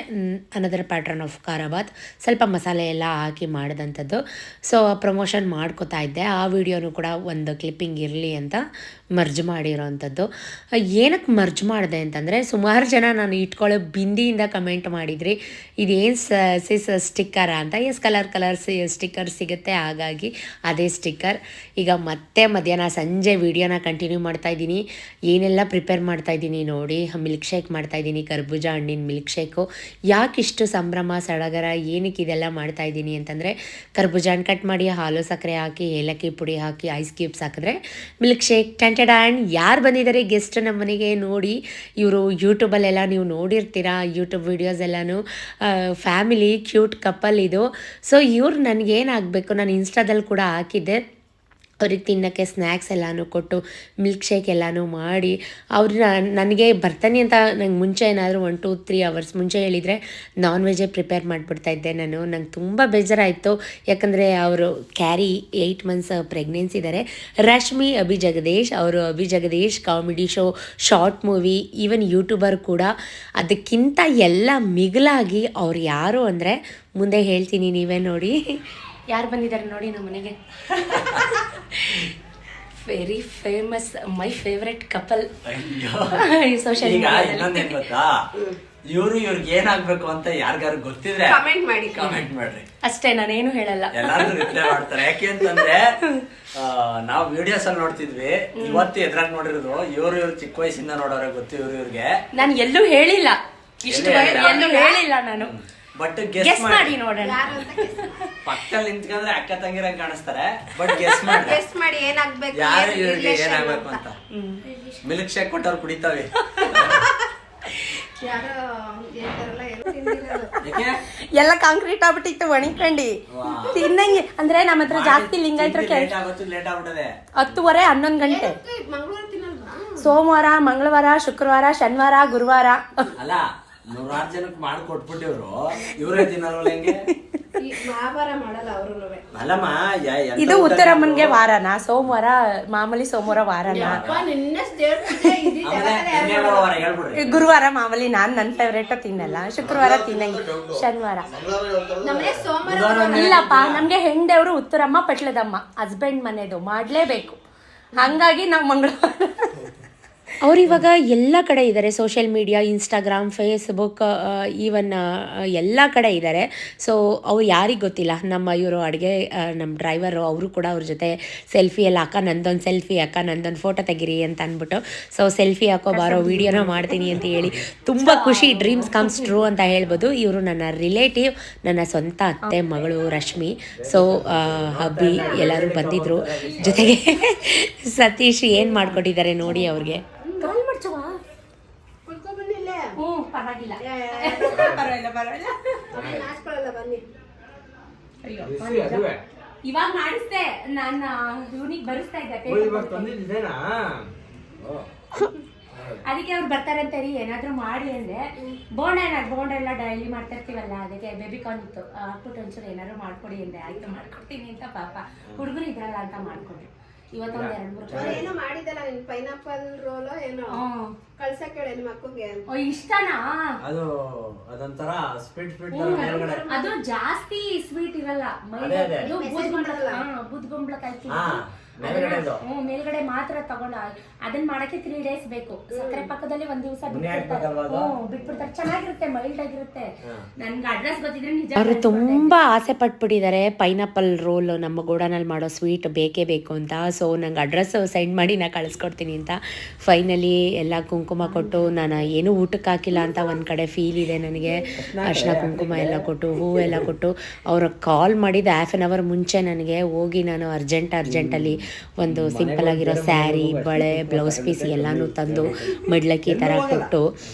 ಅನದರ್ ಪ್ಯಾಟ್ರನ್ ಆಫ್ ಖಾರ ಬಾತ್, ಸ್ವಲ್ಪ ಮಸಾಲೆ ಎಲ್ಲ ಹಾಕಿ ಮಾಡಿದಂಥದ್ದು. ಸೊ ಪ್ರಮೋಷನ್ ಮಾಡ್ಕೋತಾ ಇದ್ದೆ. ಆ ವಿಡಿಯೋನು ಕೂಡ ಒಂದು ಕ್ಲಿಪ್ಪಿಂಗ್ ಇರಲಿ ಅಂತ ಮರ್ಜ್ ಮಾಡಿರೋವಂಥದ್ದು. ಏನಕ್ಕೆ ಮರ್ಜ್ ಮಾಡಿದೆ ಅಂತಂದರೆ, ಸುಮಾರು ಜನ ನಾನು ಇಟ್ಕೊಳ್ಳೋ ಬಿಂದಿಯಿಂದ ಕಮೆಂಟ್ ಮಾಡಿದ್ರಿ, ಇದೇನು ಸಿಸ್ ಸ್ಟಿಕ್ಕರ ಅಂತ. ಎಸ್, ಕಲರ್ ಸ್ಟಿಕ್ಕರ್ ಸಿಗುತ್ತೆ, ಹಾಗಾಗಿ ಅದೇ ಸ್ಟಿಕ್ಕರ್. ಈಗ ಮತ್ತೆ ಮಧ್ಯಾಹ್ನ ಸಂಜೆ ವೀಡಿಯೋನ ಕಂಟಿನ್ಯೂ ಮಾಡ್ತಾಯಿದ್ದೀನಿ. ಏನೆಲ್ಲ ಪ್ರಿಪೇರ್ ಮಾಡ್ತಾಯಿದ್ದೀನಿ ನೋಡಿ. ಮಿಲ್ಕ್ ಶೇಕ್ ಮಾಡ್ತಾಯಿದ್ದೀನಿ, ಕರ್ಬೂಜ ಹಣ್ಣಿನ ಮಿಲ್ಕ್ ಶೇಕು. ಯಾಕಿಷ್ಟು ಸಂಭ್ರಮ ಸಡಗರ, ಏನಕ್ಕೆ ಇದೆಲ್ಲ ಮಾಡ್ತಾಯಿದ್ದೀನಿ ಅಂತಂದರೆ, ಕರ್ಬೂಜ ಹಣ್ಣು ಕಟ್ ಮಾಡಿ ಹಾಲು ಸಕ್ಕರೆ ಹಾಕಿ ಏಲಕ್ಕಿ ಪುಡಿ ಹಾಕಿ ಐಸ್ ಕ್ಯೂಬ್ಸ್ ಹಾಕಿದ್ರೆ ಮಿಲ್ಕ್ ಶೇಕ್ ಆ್ಯಂಡ್ ಯಾರು ಬಂದಿದ್ದಾರೆ ಗೆಸ್ಟ್ ನಮ್ಮ ಮನೆಗೆ ನೋಡಿ. ಇವರು ಯೂಟ್ಯೂಬಲ್ಲೆಲ್ಲ ನೀವು ನೋಡಿರ್ತೀರಾ, ಯೂಟ್ಯೂಬ್ ವೀಡಿಯೋಸ್ ಎಲ್ಲನೂ ಫ್ಯಾಮಿಲಿ ಕ್ಯೂಟ್ ಕಪಲ್ ಇದು. ಸೊ ಇವ್ರು ನನಗೇನಾಗಬೇಕು, ನಾನು ಇನ್ಸ್ಟಾದಲ್ಲಿ ಕೂಡ ಹಾಕಿದ್ದೆ, ಅವ್ರಿಗೆ ತಿನ್ನೋಕ್ಕೆ ಸ್ನ್ಯಾಕ್ಸ್ ಎಲ್ಲನೂ ಕೊಟ್ಟು ಮಿಲ್ಕ್ ಶೇಕ್ ಎಲ್ಲನೂ ಮಾಡಿ, ಅವ್ರು ನನಗೆ ಬರ್ತಾನೆ ಅಂತ ನಂಗೆ ಮುಂಚೆ ಏನಾದರೂ 1-2-3 ಅವರ್ಸ್ ಮುಂಚೆ ಹೇಳಿದರೆ ನಾನ್ ವೆಜ್ಜೇ ಪ್ರಿಪೇರ್ ಮಾಡಿಬಿಡ್ತಾಯಿದ್ದೆ ನಾನು. ನಂಗೆ ತುಂಬ ಬೇಜಾರಾಯಿತು. ಯಾಕಂದರೆ ಅವರು 8 ಮಂತ್ಸ್ ಪ್ರೆಗ್ನೆನ್ಸಿ ಇದ್ದಾರೆ. ರಶ್ಮಿ ಅಭಿ ಜಗದೀಶ್ ಅವರು, Abhi Jagadish comedy show, short movie, even YouTuber ಕೂಡ. ಅದಕ್ಕಿಂತ ಎಲ್ಲ ಮಿಗಿಲಾಗಿ ಅವ್ರು ಯಾರು ಅಂದರೆ, ಮುಂದೆ ಹೇಳ್ತೀನಿ, ನೀವೇ ನೋಡಿ. ಯಾರು ಬಂದಿದ್ದಾರೆ ನೋಡಿ ನಮ್ಮ ಮನೆಗೆ. Very famous, my favourite couple social ಮೀಡಿಯಾದಲ್ಲಿ. ಇವ್ರಿಗೆ ಏನಾಗ್ಬೇಕು ಅಂತ ಯಾರಿಗಾರು ಗೊತ್ತಿದ್ರೆ ಕಮೆಂಟ್ ಮಾಡ್ರಿ. ಅಷ್ಟೇ, ನಾನೇನು ಹೇಳಲ್ಲ. ಎಲ್ಲಾರು ರಿಪ್ಲೈ ಮಾಡ್ತಾರೆ. ಯಾಕೆ ಅಂತಂದ್ರೆ ನಾವು ವಿಡಿಯೋಸ್ ಅಲ್ಲಿ ನೋಡ್ತಿದ್ವಿ, ಇವತ್ತು ಎದ್ರಾಗ ನೋಡಿರೋದು ಇವ್ರು ಚಿಕ್ಕ ವಯಸ್ಸಿಂದ ನೋಡೋರೆ ಗೊತ್ತು ಇವ್ರಿಗೆ. ನಾನು ಎಲ್ಲೂ ಹೇಳಿಲ್ಲ, ಇಷ್ಟು ಎಲ್ಲೂ ಹೇಳಿಲ್ಲ ನಾನು. ಬಟ್ ಗೆಸ್ ಮಾಡಿ ನೋಡೋಣ. ಪಕ್ಕದಲ್ಲಿ ನಿಂತ್ಕೊಂಡ್ರೆ ಅಕ್ಕ ತಂಗಿರಂಗ್ ಕಾಣಿಸ್ತಾರೆ, ಬಟ್ ಗೆಸ್ ಮಾಡಿ ಏನಾಗ್ಬೇಕು, ಯಾರು ಇವ್ರಿಗೆ ಏನಾಗ್ಬೇಕು ಅಂತ. ಮಿಲ್ಕ್ ಶೇಕ್ ಕೊಟ್ಟವ್ರು ಕುಡಿತಾವೆ. ಎಲ್ಲ ಕಾಂಕ್ರೀಟ್ ಆಗ್ಬಿಟ್ಟಿತ್ತು, ಒಣಕೊಂಡಿ ತಿನ್ನಂಗೆ. ಅಂದ್ರೆ ನಮ್ಮ ಹತ್ರ ಜಾಸ್ತಿ ಲಿಂಗಾಯತ್ರ ಲೇಟ್ ಆಗ್ಬಿಟ್ಟದೆ. 10:30 11 ಗಂಟೆ. ಸೋಮವಾರ, ಮಂಗಳವಾರ, ಶುಕ್ರವಾರ, ಶನಿವಾರ, ಗುರುವಾರ. ಅಲ್ಲ 100 ಜನಕ್ಕೆ ಮಾಡಿ ಕೊಟ್ಬಿಟ್ಟಿವ್ರು, ಇವರೇ ತಿನ್ನಲ್ವಲ್ಲ ಹೆಂಗೆ? ಅಲ್ಲಮ್ಮ, ಇದು ಉತ್ತರಮ್ಮನ್ಗೆ ವಾರನ? ಸೋಮವಾರ ಮಾಮೂಲಿ, ಸೋಮವಾರ ವಾರನ? ಗುರುವಾರ ಮಾಮೂಲಿ. ನನ್ನ ಫೇವ್ರೇಟ್ ತಿನ್ನಲ್ಲ, ಶುಕ್ರವಾರ ತಿನ್ನಂಗೆ, ಶನಿವಾರ ಇಲ್ಲಪ್ಪ. ನಮ್ಗೆ ಹೆಂಡವ್ರು ಉತ್ತರಮ್ಮ, ಪಟ್ಲದಮ್ಮ, ಹಸ್ಬೆಂಡ್ ಮನೆದು ಮಾಡ್ಲೇಬೇಕು. ಹಂಗಾಗಿ ನಾವು ಮಂಗಳವಾರ. ಅವ್ರು ಇವಾಗ ಎಲ್ಲ ಕಡೆ ಇದ್ದಾರೆ, social media, Instagram, Facebook, even ಎಲ್ಲ ಕಡೆ ಇದ್ದಾರೆ. ಸೊ ಅವ್ರು ಯಾರಿಗೆ ಗೊತ್ತಿಲ್ಲ, ನಮ್ಮ ಇವರು ಅಡುಗೆ ನಮ್ಮ ಡ್ರೈವರು, ಅವರು ಕೂಡ ಅವ್ರ ಜೊತೆ ಸೆಲ್ಫಿ ಎಲ್ಲ, ಅಕ್ಕ ನಂದೊಂದು ಸೆಲ್ಫಿ, ಅಕ್ಕ ನಂದೊಂದು ಫೋಟೋ ತೆಗಿರಿ ಅಂತ ಅಂದ್ಬಿಟ್ಟು. ಸೊ ಸೆಲ್ಫಿ ಹಾಕೋ ಬಾರೋ, ವೀಡಿಯೋನ ಮಾಡ್ತೀನಿ ಅಂತ ಹೇಳಿ ತುಂಬ ಖುಷಿ, ಡ್ರೀಮ್ಸ್ ಕಮ್ಸ್ ಟ್ರೂ ಅಂತ ಹೇಳ್ಬೋದು. ಇವರು ನನ್ನ ರಿಲೇಟಿವ್, ನನ್ನ ಸ್ವಂತ ಅತ್ತೆ ಮಗಳು ರಶ್ಮಿ. ಸೊ ಹಬ್ಬಿ ಎಲ್ಲರೂ ಬಂದಿದ್ರು. ಜೊತೆಗೆ ಸತೀಶ್ ಏನು ಮಾಡ್ಕೊಟ್ಟಿದ್ದಾರೆ ನೋಡಿ ಅವ್ರಿಗೆ. ಇವಾಗ ಮಾಡಿಸ್ದೆ, ನಾನು ಇವನಿಗೆ ಬರಿಸ್ತಾ ಇದ್ದೆ, ಅದಕ್ಕೆ ಅವ್ರು ಬರ್ತಾರೆ ಅಂತೇಳಿ ಏನಾದ್ರು ಮಾಡಿ ಅಂದ್ರೆ. ಬೋಂಡ ಎಲ್ಲ ಡೈಲಿ ಮಾಡ್ತಾ ಇರ್ತೀವಲ್ಲ, ಅದಕ್ಕೆ ಬೇಬಿ ಕಾರ್ನ್ ಇತ್ತು, ಹಾಕ್ಬಿಟ್ಟು ಒಂಚೂರು ಏನಾದ್ರು ಮಾಡ್ಕೊಡಿ ಅಂದೆ. ಆಯ್ತು ಮಾಡ್ಕೊಡ್ತೀನಿ ಅಂತ ಪಾಪ ಹುಡುಗರು ಇದ್ರಲ್ಲ ಅಂತ ಮಾಡ್ಕೊಂಡ್ರು. ಇವತ್ತೊಂದು 2-3 ಏನೋ ಮಾಡಿದಲ್ಲ ನೀನು, ಪೈನಾಪಲ್ ರೋಲ್ ಏನೋ ಕಳ್ಸಕ್ ಹೇಳಿ ನಿಮ್ಮ ಅಕ್ಕಗೆ. ಇಷ್ಟನಾ ಅದು? ಅದೊಂತರ ಸ್ವೀಟ್ ಅದು ಜಾಸ್ತಿ ಸ್ವೀಟ್ ಇರಲ್ಲ, ಬೂದ್ಗುಂಬಳಕಾಯಿ ಮೇಲ್ಗಡೆ ಮಾತ್ರ ತಗೊಂಡ. ಅದನ್ನ ಮಾಡಕ್ಕೆ 3 days ಬೇಕು. ಸಕ್ಕರೆ ಪಾಕದಲ್ಲಿ 1 ದಿವಸ ಬಿಟ್ಬಿಡ್ತಾರೆ. ಚೆನ್ನಾಗಿರುತ್ತೆ, ಮೈಲ್ಡ್ ಆಗಿರುತ್ತೆ. ನನ್ಗೆ ಅಡ್ರೆಸ್ ಗೊತ್ತಿದ್ರೆ ನಿಜ. ಅವರು ತುಂಬಾ ಆಸೆ ಪಟ್ಬಿಟ್ಟಿದ್ದಾರೆ ಪೈನಾಪಲ್ ರೋಲ್, ನಮ್ಮ ಗೋಡನಲ್ಲಿ ಮಾಡೋ ಸ್ವೀಟ್ ಬೇಕೇ ಬೇಕು ಅಂತ. ಸೊ ನಂಗೆ ಅಡ್ರೆಸ್ ಸೆಂಡ್ ಮಾಡಿ ನಾ ಕಳಿಸ್ಕೊಡ್ತೀನಿ ಅಂತ. ಫೈನಲಿ ಎಲ್ಲ ಕುಂಕುಮ ಕೊಟ್ಟು, ನಾನು ಏನೂ ಊಟಕ್ಕೆ ಹಾಕಿಲ್ಲ ಅಂತ ಒಂದು ಕಡೆ ಫೀಲ್ ಇದೆ ನನಗೆ. ಅರ್ಶಿನ ಕುಂಕುಮ ಎಲ್ಲ ಕೊಟ್ಟು, ಹೂವೆಲ್ಲ ಕೊಟ್ಟು, ಅವ್ರಿಗೆ ಕಾಲ್ ಮಾಡಿದ 1/2 hour ಮುಂಚೆ ನನಗೆ ಹೋಗಿ ನಾನು ಅರ್ಜೆಂಟಲ್ಲಿ ಒಂದು ಸಿಂಪಲ್ ಆಗಿರೋ ಸ್ಯಾರಿ, ಬಳೆ, ಬ್ಲೌಸ್ ಪೀಸ್ ಎಲ್ಲನೂ ತಂದು ಮಡ್ಲಕ್ಕಿ ಥರ ಕೊಟ್ಟು,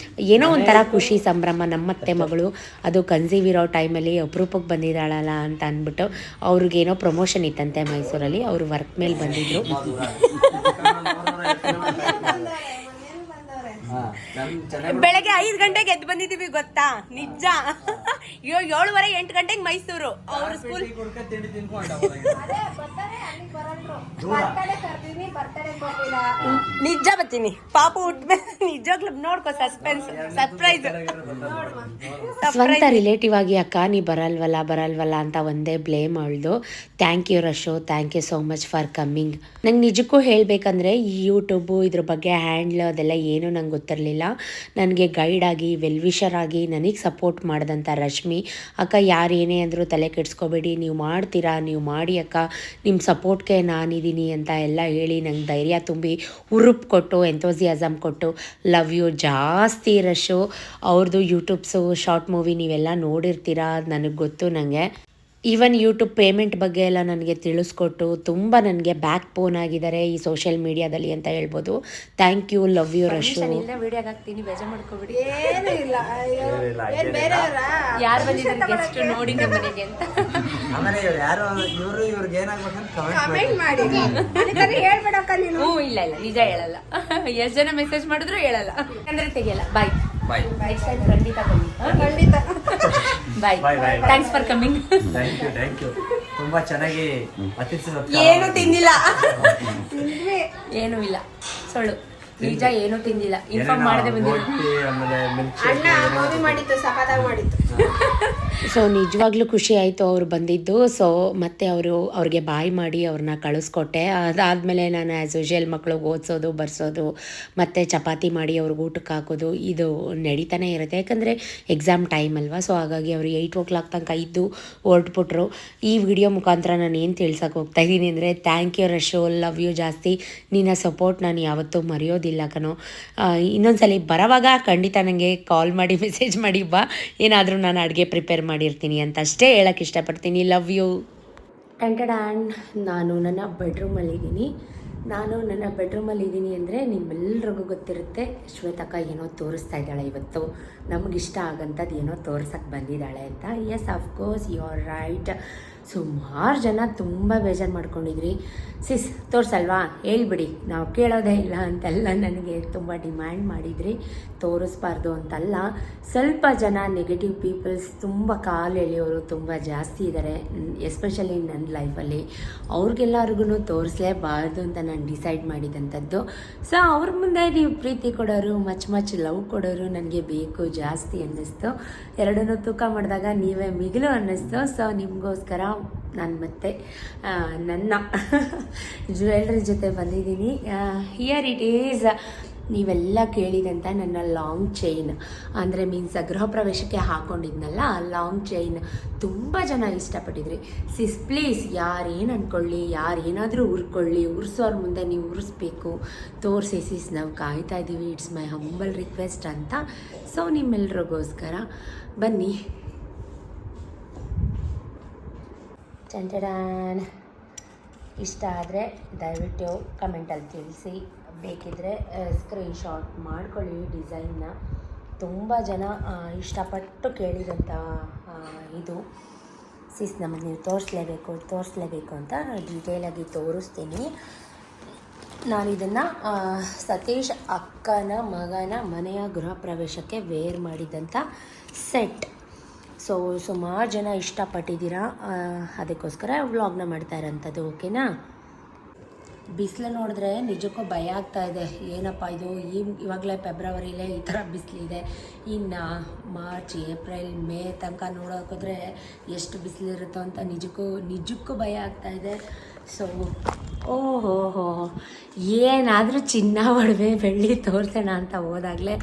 ಏನೋ ಒಂಥರ ಖುಷಿ, ಸಂಭ್ರಮ. ನಮ್ಮತ್ತೆ ಮಗಳು ಅದು ಕನ್ಸೀವ್ ಇರೋ ಟೈಮಲ್ಲಿ ಅಪರೂಪಕ್ಕೆ ಬಂದಿದ್ದಾಳಲ್ಲ ಅಂತ ಅಂದ್ಬಿಟ್ಟು, ಅವ್ರಿಗೇನೋ ಪ್ರಮೋಷನ್ ಇತ್ತಂತೆ ಮೈಸೂರಲ್ಲಿ, ಅವರು ವರ್ಕ್ ಮೇಲೆ ಬಂದಿದ್ರು. ಬೆಳಗ್ಗೆ 5 ಗಂಟೆಗೆ ಎದ್ದು ಬಂದಿದ್ದೀವಿ ಗೊತ್ತಾ? ನಿಜ. 7:30 8 ಗಂಟೆಗೆ ಮೈಸೂರು. ಅವ್ರ ಸ್ಕೂಲ್ ನಿಜ ಬರ್ತೀನಿ. ಪಾಪ ಹುಟ್ಮೇಲೆ ನಿಜವಾಗ್ಲೂ ನೋಡ್ಕೋ, ಸಸ್ಪೆನ್ಸ್, ಸರ್ಪ್ರೈಸ್. ಸ್ವಂತ ರಿಲೇಟಿವ್ ಆಗಿ ಅಕ್ಕ ನೀ ಬರಲ್ವಲ್ಲ ಅಂತ ಒಂದೇ ಬ್ಲೇಮ್ ಅವಳ್ದು. Thank you Rashu, thank you so much for coming. ನಂಗೆ ನಿಜಕ್ಕೂ ಹೇಳಬೇಕಂದ್ರೆ ಈ ಯೂಟ್ಯೂಬು ಇದ್ರ ಬಗ್ಗೆ ಹ್ಯಾಂಡ್ಲ್ ಅದೆಲ್ಲ ಏನೂ ನಂಗೆ ಗೊತ್ತಿರಲಿಲ್ಲ. ನನಗೆ ಗೈಡ್ ಆಗಿ, ವೆಲ್ವಿಷರ್ ಆಗಿ ನನಗೆ ಸಪೋರ್ಟ್ ಮಾಡಿದಂಥ ರಶ್ಮಿ ಅಕ್ಕ, ಯಾರು ಏನೇ ಅಂದರೂ ತಲೆ ಕೆಡಿಸ್ಕೋಬೇಡಿ, ನೀವು ಮಾಡ್ತೀರಾ, ನೀವು ಮಾಡಿ ಅಕ್ಕ, ನಿಮ್ಮ ಸಪೋರ್ಟ್ಗೆ ನಾನಿದ್ದೀನಿ ಅಂತ ಎಲ್ಲ ಹೇಳಿ ನಂಗೆ ಧೈರ್ಯ ತುಂಬಿ, ಹುರುಪು ಕೊಟ್ಟು, ಎಂಥೋಸಿಯಾಸಮ್ ಕೊಟ್ಟು. ಲವ್ ಯು ಜಾಸ್ತಿ ರಶು. ಅವ್ರದ್ದು ಯೂಟ್ಯೂಬ್ಸು, ಶಾರ್ಟ್ ಮೂವಿ ನೀವೆಲ್ಲ ನೋಡಿರ್ತೀರಾ, ನನಗೆ ಗೊತ್ತು. ನನಗೆ ಈವನ್ ಯೂಟ್ಯೂಬ್ ಪೇಮೆಂಟ್ ಬಗ್ಗೆ ಎಲ್ಲ ನನಗೆ ತಿಳಿಸ್ಕೊಟ್ಟು ತುಂಬ ನನಗೆ ಬ್ಯಾಕ್ ಬೋನ್ ಆಗಿದ್ದಾರೆ ಈ ಸೋಷಿಯಲ್ ಮೀಡಿಯಾದಲ್ಲಿ ಅಂತ ಹೇಳ್ಬೋದು. Thank you, love you Rashu. ವಿಡಿಯೋಗೆ ಹಾಕ್ತೀನಿ, ಬೇಜಾರು ಮಾಡ್ಕೊಬಿಡಿ. ಏನೂ ಇಲ್ಲ, ಯಾರು ಬಂದಿದ್ದಾರೆ ಗೆಸ್ಟ್ ನೋಡಿ ನಮ್ಮ ಮನೆಗೆ ಅಂತ. ಆಮೇಲೆ ಯಾರು ಇವ್ರಿಗೆ ಏನಾಗ್ಬೇಕಂತ ಕಮೆಂಟ್ ಮಾಡಿ ಹೇಳ್ಬೇಡಕ್ಕ ನೀನು. ಇಲ್ಲ ನಿಜ ಹೇಳಲ್ಲ. ಎಷ್ಟು ಜನ ಮೆಸೇಜ್ ಮಾಡಿದ್ರು ಹೇಳಲ್ಲ, ಅಂದ್ರೆ ತೆಗಿಯಲ್ಲ. ಬಾಯ್. ನೆಕ್ಸ್ಟ್ ಟೈಮ್ ಖಂಡಿತ ಬನ್ನಿ. ಖಂಡಿತ. Bye. Thanks for coming. Thank you. ತುಂಬಾ ಚೆನ್ನಾಗಿ ಏನು ತಿಂದಿಲ್ಲ, ಏನೂ ಇಲ್ಲ, ಸುಳ್ಳು, ನಿಜ ಏನೂ ತಿಂದಿಲ್ಲ. ಇನ್ಫಾರ್ಮ್ ಮಾಡದೆ ಬಂದಿಲ್ಲ. ಅಣ್ಣ ಮೂವಿ ಮಾಡಿತ್ತು, ಸಖತ್ತಾಗಿ ಮಾಡಿತ್ತು. ಸೊ ನಿಜವಾಗ್ಲೂ ಖುಷಿ ಆಯಿತು ಅವ್ರು ಬಂದಿದ್ದು. ಸೊ ಮತ್ತೆ ಅವ್ರಿಗೆ ಬಾಯ್ ಮಾಡಿ ಅವ್ರನ್ನ ಕಳಿಸ್ಕೊಟ್ಟೆ. ಅದಾದಮೇಲೆ ನಾನು ಆ್ಯಸ್ ಯೂಶುವಲ್ ಮಕ್ಳಿಗೆ ಓದಿಸೋದು ಬರ್ಸೋದು ಮತ್ತು ಚಪಾತಿ ಮಾಡಿ ಅವ್ರಿಗೆ ಊಟಕ್ಕೆ ಹಾಕೋದು ಇದು ನಡೀತಾನೆ ಇರುತ್ತೆ. ಯಾಕಂದರೆ ಎಕ್ಸಾಮ್ ಟೈಮ್ ಅಲ್ವಾ. ಸೊ ಹಾಗಾಗಿ ಅವರು 8 o'clock ತನಕ ಇದ್ದು ಹೊರಟ್ಬಿಟ್ರು. ಈ ವಿಡಿಯೋ ಮುಖಾಂತರ ನಾನು ಏನು ತಿಳ್ಸೋಕೆ ಹೋಗ್ತಾಯಿದ್ದೀನಿ ಅಂದರೆ thank you Rashu, love you ಜಾಸ್ತಿ. ನಿನ್ನ ಸಪೋರ್ಟ್ ನಾನು ಯಾವತ್ತೂ ಮರೆಯೋದಿಲ್ಲ ಕಣೋ. ಇನ್ನೊಂದ್ಸಲಿ ಬರೋವಾಗ ಖಂಡಿತ ನನಗೆ ಕಾಲ್ ಮಾಡಿ ಮೆಸೇಜ್ ಮಾಡಿ ಬಾ, ಏನಾದರೂ ನಾನು ಅಡುಗೆ ಪ್ರಿಪೇರ್ ಮಾಡಿರ್ತೀನಿ ಅಂತ ಅಷ್ಟೇ ಹೇಳೋಕ್ಕೆ ಇಷ್ಟಪಡ್ತೀನಿ. Love you. ಟಂಟಡಾನ್, ನಾನು ನನ್ನ ಬೆಡ್ರೂಮಲ್ಲಿದ್ದೀನಿ ಅಂದರೆ ನಿಮ್ಮೆಲ್ರಿಗೂ ಗೊತ್ತಿರುತ್ತೆ, ಶ್ವೇತಕ್ಕ ಏನೋ ತೋರಿಸ್ತಾ ಇದ್ದಾಳೆ ಇವತ್ತು. ನಮಗಿಷ್ಟ ಆಗಂಥದ್ದು ಏನೋ ತೋರ್ಸಕ್ಕೆ ಬಂದಿದ್ದಾಳೆ ಅಂತ. Yes, of course you are right. ಸುಮಾರು ಜನ ತುಂಬ ಬೇಜಾರು ಮಾಡ್ಕೊಂಡಿದ್ರಿ, ಸಿಸ್ ತೋರಿಸಲ್ವಾ ಹೇಳ್ಬಿಡಿ, ನಾವು ಕೇಳೋದೇ ಇಲ್ಲ ಅಂತೆಲ್ಲ ನನಗೆ ತುಂಬ ಡಿಮ್ಯಾಂಡ್ ಮಾಡಿದ್ರಿ. ತೋರಿಸ್ಬಾರ್ದು ಅಂತಲ್ಲ, ಸ್ವಲ್ಪ ಜನ ನೆಗೆಟಿವ್ ಪೀಪಲ್ಸ್ ತುಂಬ ಕಾಲು ಎಳೆಯೋರು ತುಂಬ ಜಾಸ್ತಿ ಇದ್ದಾರೆ, ಎಸ್ಪೆಷಲಿ ನನ್ನ ಲೈಫಲ್ಲಿ. ಅವ್ರಿಗೆಲ್ಲರಿಗೂ ತೋರಿಸಲೇಬಾರ್ದು ಅಂತ ನಾನು ಡಿಸೈಡ್ ಮಾಡಿದಂಥದ್ದು. ಸೊ ಅವ್ರ ಮುಂದೆ ನೀವು ಪ್ರೀತಿ ಕೊಡೋರು, ಮಚ್ ಲವ್ ಕೊಡೋರು ನನಗೆ ಬೇಕು ಜಾಸ್ತಿ ಅನ್ನಿಸ್ತು. ಎರಡನ್ನೂ ತೂಕ ಮಾಡಿದಾಗ ನೀವೇ ಮಿಗಿಲು ಅನ್ನಿಸ್ತು. ಸೊ ನಿಮಗೋಸ್ಕರ ನಾನು ಮತ್ತೆ ನನ್ನ ಜ್ಯುವೆಲ್ರಿ ಜೊತೆ ಬಂದಿದ್ದೀನಿ. ಹಿಯರ್ ಇಟ್ ಈಸ್, ನೀವೆಲ್ಲ ಕೇಳಿದಂಥ ನನ್ನ ಲಾಂಗ್ ಚೈನ್, ಅಂದರೆ ಮೀನ್ಸ್ ಗೃಹ ಪ್ರವೇಶಕ್ಕೆ ಹಾಕ್ಕೊಂಡಿದ್ನಲ್ಲ ಲಾಂಗ್ ಚೈನ್. ತುಂಬ ಜನ ಇಷ್ಟಪಟ್ಟಿದ್ರಿ. ಸಿಸ್ ಪ್ಲೀಸ್, ಯಾರೇನು ಅಂದ್ಕೊಳ್ಳಿ, ಯಾರೇನಾದರೂ ಉರ್ಕೊಳ್ಳಿ, ಉರ್ಸೋರ ಮುಂದೆ ನೀವು ಉರಿಸ್ಬೇಕು, ತೋರಿಸಿ ಸಿಸ್, ನಾವು ಕಾಯ್ತಾ ಇದ್ದೀವಿ, ಇಟ್ಸ್ ಮೈ ಹಂಬಲ್ ರಿಕ್ವೆಸ್ಟ್ ಅಂತ. ಸೊ ನಿಮ್ಮೆಲ್ರಿಗೋಸ್ಕರ ಬನ್ನಿ. ಚಂಚಡಾನ್, ಇಷ್ಟ ಆದರೆ ದಯವಿಟ್ಟು ಕಮೆಂಟಲ್ಲಿ ತಿಳಿಸಿ. ಬೇಕಿದ್ದರೆ ಸ್ಕ್ರೀನ್ಶಾಟ್ ಮಾಡ್ಕೊಳ್ಳಿ ಡಿಸೈನ್ನ. ತುಂಬ ಜನ ಇಷ್ಟಪಟ್ಟು ಕೇಳಿದಂಥ ಇದು ಸಿಸ್, ನಮಗೆ ನೀವು ತೋರಿಸ್ಲೇಬೇಕು ಅಂತ ಡೀಟೇಲಾಗಿ ತೋರಿಸ್ತೀನಿ. ನಾನು ಇದನ್ನು ಸತೀಶ್ ಅಕ್ಕನ ಮಗನ ಮನೆಯ ಗೃಹ ಪ್ರವೇಶಕ್ಕೆ ವೇರ್ ಮಾಡಿದಂಥ ಸೆಟ್. ಸೊ ಸುಮಾರು ಜನ ಇಷ್ಟಪಟ್ಟಿದ್ದೀರಾ, ಅದಕ್ಕೋಸ್ಕರ ವ್ಲಾಗ್ನ ಮಾಡ್ತಾ ಇರೋಂಥದ್ದು. ಓಕೆನಾ? ಬಿಸಿಲು ನೋಡಿದ್ರೆ ನಿಜಕ್ಕೂ ಭಯ ಆಗ್ತಾಯಿದೆ. ಏನಪ್ಪ ಇದು, ಇವಾಗಲೇ ಫೆಬ್ರವರಿಲೇ ಈ ಥರ ಬಿಸಿಲಿದೆ, ಇನ್ನು ಮಾರ್ಚ್ ಏಪ್ರಿಲ್ ಮೇ ತನಕ ನೋಡೋಕೋದ್ರೆ ಎಷ್ಟು ಬಿಸಿಲಿರುತ್ತೋ ಅಂತ ನಿಜಕ್ಕೂ ಭಯ ಆಗ್ತಾಯಿದೆ. ಸೊ ಓಹೋ, ಏನಾದರೂ ಚಿನ್ನ ಒಡವೆ ಬೆಳ್ಳಿ ತೋರಿಸೋಣ ಅಂತ ಹೋದಾಗಲೇ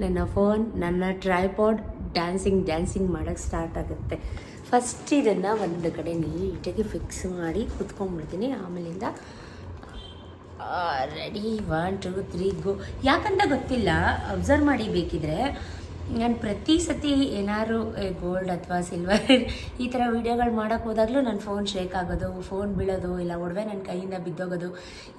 ನನ್ನ ಫೋನ್, ನನ್ನ ಟ್ರೈಪಾಡ್ ಡ್ಯಾನ್ಸಿಂಗ್ ಮಾಡೋಕ್ಕೆ ಸ್ಟಾರ್ಟ್ ಆಗುತ್ತೆ. ಫಸ್ಟ್ ಇದನ್ನು ಒಂದು ಕಡೆ ನೀಟಾಗಿ ಫಿಕ್ಸ್ ಮಾಡಿ ಕುತ್ಕೊಂಡ್ಬಿಡ್ತೀನಿ. ಆಮೇಲಿಂದ ರೆಡಿ 1 2 3 ಗೋ. ಯಾಕಂತ ಗೊತ್ತಿಲ್ಲ, ಅಬ್ಸರ್ವ್ ಮಾಡಿ ಬೇಕಿದ್ರೆ. ನಾನು ಪ್ರತಿ ಸತಿ ಏನಾದ್ರು ಗೋಲ್ಡ್ ಅಥವಾ ಸಿಲ್ವರ್ ಈ ಥರ ವೀಡಿಯೋಗಳು ಮಾಡೋಕ್ಕೆ ಹೋದಾಗಲೂ ನನ್ನ ಫೋನ್ ಶೇಕ್ ಆಗೋದು, ಫೋನ್ ಬೀಳೋದು, ಇಲ್ಲ ಒಡವೆ ನನ್ನ ಕೈಯಿಂದ ಬಿದ್ದೋಗೋದು,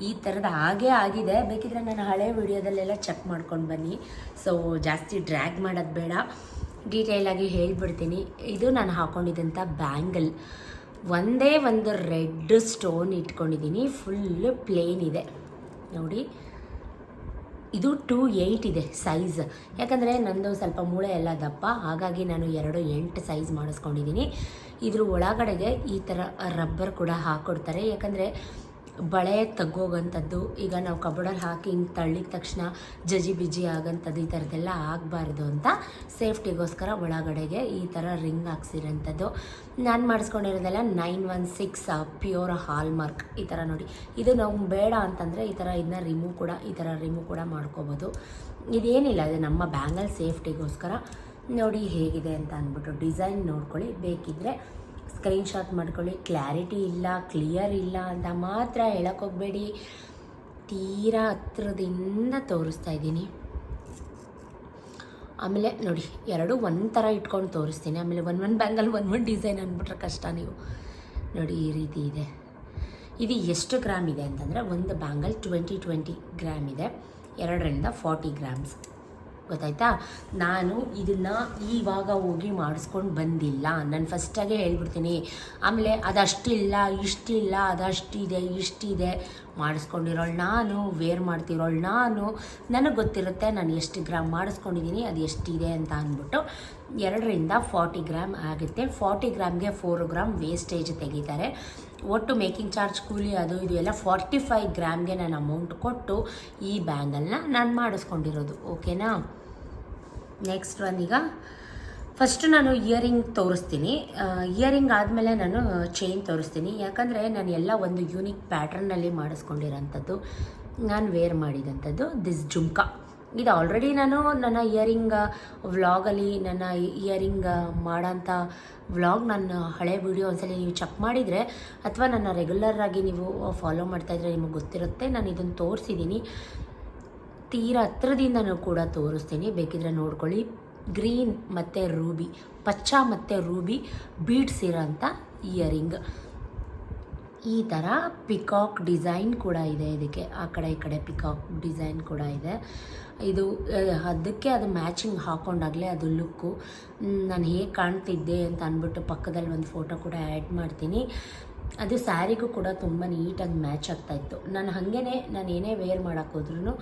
ಈ ಥರದ್ದು ಆಗೇ ಆಗಿದೆ. ಬೇಕಿದ್ರೆ ನಾನು ಹಳೆ ವೀಡಿಯೋದಲ್ಲೆಲ್ಲ ಚೆಕ್ ಮಾಡ್ಕೊಂಡು ಬನ್ನಿ. ಸೊ ಜಾಸ್ತಿ ಡ್ರ್ಯಾಗ್ ಮಾಡೋದು ಬೇಡ, ಡೀಟೇಲಾಗಿ ಹೇಳ್ಬಿಡ್ತೀನಿ. ಇದು ನಾನು ಹಾಕ್ಕೊಂಡಿದ್ದಂಥ ಬ್ಯಾಂಗಲ್, ಒಂದೇ ಒಂದು ರೆಡ್ ಸ್ಟೋನ್ ಇಟ್ಕೊಂಡಿದ್ದೀನಿ. ಫುಲ್ಲು ಪ್ಲೇನ್ ಇದೆ ನೋಡಿ. ಇದು 2.8 ಇದೆ ಸೈಜ್. ಯಾಕಂದರೆ ನಂದು ಸ್ವಲ್ಪ ಮೂಳೆ ಎಲ್ಲ ದಪ್ಪ, ಹಾಗಾಗಿ ನಾನು 2.8 ಸೈಜ್ ಮಾಡಿಸ್ಕೊಂಡಿದ್ದೀನಿ. ಇದ್ರ ಒಳಗಡೆಗೆ ಈ ಥರ ರಬ್ಬರ್ ಕೂಡ ಹಾಕ್ಕೊಡ್ತಾರೆ. ಯಾಕಂದರೆ ಬಳೆ ತಗ್ಗೋಗಂಥದ್ದು, ಈಗ ನಾವು ಕಬೋರ್ಡಲ್ಲಿ ಹಾಕಿ ಹಿಂಗೆ ತಳ್ಳಿದ ತಕ್ಷಣ ಬಿಜಿ ಆಗೋಂಥದ್ದು ಈ ಥರದ್ದೆಲ್ಲ ಆಗಬಾರ್ದು ಅಂತ ಸೇಫ್ಟಿಗೋಸ್ಕರ ಒಳಗಡೆಗೆ ಈ ಥರ ರಿಂಗ್ ಹಾಕ್ಸಿರೋಂಥದ್ದು. ನಾನು ಮಾಡಿಸ್ಕೊಂಡಿರೋದೆಲ್ಲ 916 ಪ್ಯೂರ್ ಹಾಲ್ಮಾರ್ಕ್. ಈ ಥರ ನೋಡಿ, ಇದು ನಾವು ಬೇಡ ಅಂತಂದರೆ ಈ ಥರ ಇದನ್ನ ರಿಮೂವ್ ಕೂಡ ಮಾಡ್ಕೋಬೋದು. ಇದೇನಿಲ್ಲ, ಇದು ನಮ್ಮ ಬ್ಯಾಂಗಲ್ ಸೇಫ್ಟಿಗೋಸ್ಕರ. ನೋಡಿ ಹೇಗಿದೆ ಅಂತ ಅಂದ್ಬಿಟ್ಟು ಡಿಸೈನ್ ನೋಡ್ಕೊಳ್ಳಿ. ಬೇಕಿದ್ದರೆ ಸ್ಕ್ರೀನ್ಶಾಟ್ ಮಾಡ್ಕೊಳ್ಳಿ. ಕ್ಲಾರಿಟಿ ಇಲ್ಲ, ಕ್ಲಿಯರ್ ಇಲ್ಲ ಅಂತ ಮಾತ್ರ ಹೇಳೋಕ್ಕೋಗ್ಬೇಡಿ. ತೀರಾ ಹತ್ರದಿಂದ ತೋರಿಸ್ತಾ ಇದ್ದೀನಿ. ಆಮೇಲೆ ನೋಡಿ, ಎರಡು ಒಂಥರ ಇಟ್ಕೊಂಡು ತೋರಿಸ್ತೀನಿ. ಆಮೇಲೆ ಒಂದು ಬ್ಯಾಂಗಲ್ ಒಂದು ಡಿಸೈನ್ ಅಂದ್ಬಿಟ್ರೆ ಕಷ್ಟ. ನೀವು ನೋಡಿ ಈ ರೀತಿ ಇದೆ. ಇದು ಎಷ್ಟು ಗ್ರಾಮ್ ಇದೆ ಅಂತಂದರೆ, ಒಂದು ಬ್ಯಾಂಗಲ್ 20 ಗ್ರಾಮ್ ಇದೆ, 2ರಿಂದ 40 ಗ್ರಾಮ್ಸ್. ಗೊತ್ತಾಯ್ತಾ? ನಾನು ಇದನ್ನು ಇವಾಗ ಹೋಗಿ ಮಾಡಿಸ್ಕೊಂಡು ಬಂದಿಲ್ಲ. ನಾನು ಫಸ್ಟಾಗೆ ಹೇಳ್ಬಿಡ್ತೀನಿ. ಆಮೇಲೆ ಅದಷ್ಟಿಲ್ಲ, ಇಷ್ಟಿಲ್ಲ, ಅದಷ್ಟಿದೆ, ಇಷ್ಟಿದೆ ಮಾಡಿಸ್ಕೊಂಡಿರೋಳು ನಾನು, ವೇರ್ ಮಾಡ್ತಿರೋಳು ನಾನು. ನನಗೆ ಗೊತ್ತಿರುತ್ತೆ ನಾನು ಎಷ್ಟು ಗ್ರಾಮ್ ಮಾಡಿಸ್ಕೊಂಡಿದ್ದೀನಿ, ಅದು ಎಷ್ಟಿದೆ ಅಂತ ಅಂದ್ಬಿಟ್ಟು. 2ರಿಂದ 40 ಗ್ರಾಮ್ ಆಗುತ್ತೆ. 40 ಗ್ರಾಮ್ಗೆ 4 ಗ್ರಾಮ್ ವೇಸ್ಟೇಜ್ ತೆಗಿತಾರೆ. ಒಟ್ಟು ಮೇಕಿಂಗ್ ಚಾರ್ಜ್, ಕೂಲಿ, ಅದು ಇದು ಎಲ್ಲ 45 ಗ್ರಾಮ್ಗೆ ನಾನು ಅಮೌಂಟ್ ಕೊಟ್ಟು ಈ ಬ್ಯಾಂಗಲ್ನ ನಾನು ಮಾಡಿಸ್ಕೊಂಡಿರೋದು. ಓಕೆನಾ? ನೆಕ್ಸ್ಟ್ ಈಗ ಫಸ್ಟು ನಾನು ಇಯರಿಂಗ್ ತೋರಿಸ್ತೀನಿ. ಇಯರಿಂಗ್ ಆದಮೇಲೆ ನಾನು ಚೈನ್ ತೋರಿಸ್ತೀನಿ. ಯಾಕಂದರೆ ನಾನು ಎಲ್ಲ ಒಂದು ಯೂನಿಕ್ ಪ್ಯಾಟ್ರನ್ನಲ್ಲಿ ಮಾಡಿಸ್ಕೊಂಡಿರೋಂಥದ್ದು, ನಾನು ವೇರ್ ಮಾಡಿದಂಥದ್ದು ದಿಸ್ ಜುಮ್ಕಾ. ಇದು ಆಲ್ರೆಡಿ ನಾನು ನನ್ನ ಇಯರಿಂಗ್ ವ್ಲಾಗಲ್ಲಿ, ನನ್ನ ಇಯರಿಂಗ್ ಮಾಡೋಂಥ ವ್ಲಾಗ್, ನನ್ನ ಹಳೆ ವಿಡಿಯೋ ಒಂದ್ಸಲ ನೀವು ಚೆಕ್ ಮಾಡಿದರೆ ಅಥವಾ ನನ್ನ ರೆಗ್ಯುಲರಾಗಿ ನೀವು ಫಾಲೋ ಮಾಡ್ತಾಯಿದ್ರೆ ನಿಮಗೆ ಗೊತ್ತಿರುತ್ತೆ. ನಾನು ಇದನ್ನು ತೋರಿಸಿದ್ದೀನಿ, ತೀರಾ ಹತ್ರದಿಂದನೂ ಕೂಡ ತೋರಿಸ್ತೀನಿ, ಬೇಕಿದ್ರೆ ನೋಡ್ಕೊಳ್ಳಿ. ಗ್ರೀನ್ ಮತ್ತು ರೂಬಿ, ಪಚ್ಚ ಮತ್ತು ರೂಬಿ ಬೀಡ್ಸ್ ಇರೋಂಥ ಇಯರಿಂಗ್. ಈ ಥರ ಪಿಕಾಕ್ ಡಿಸೈನ್ ಕೂಡ ಇದೆ ಇದಕ್ಕೆ, ಆ ಕಡೆ ಈ ಕಡೆ ಪಿಕಾಕ್ ಡಿಸೈನ್ ಕೂಡ ಇದೆ. ಇದು ಅದಕ್ಕೆ ಅದು ಮ್ಯಾಚಿಂಗ್ ಹಾಕ್ಕೊಂಡಾಗಲೇ ಅದು ಲುಕ್ಕು. ನಾನು ಹೇಗೆ ಕಾಣ್ತಿದ್ದೆ ಅಂತ ಅಂದ್ಬಿಟ್ಟು ಪಕ್ಕದಲ್ಲಿ ಒಂದು ಫೋಟೋ ಕೂಡ ಆ್ಯಡ್ ಮಾಡ್ತೀನಿ. ಅದು ಸ್ಯಾರಿಗೂ ಕೂಡ ತುಂಬ ನೀಟಾಗಿ ಮ್ಯಾಚ್ ಆಗ್ತಾಯಿತ್ತು. ನಾನು ಹಾಗೇ ನಾನು ಏನೇ ವೇರ್ ಮಾಡೋಕ್ಕೋದ್ರೂ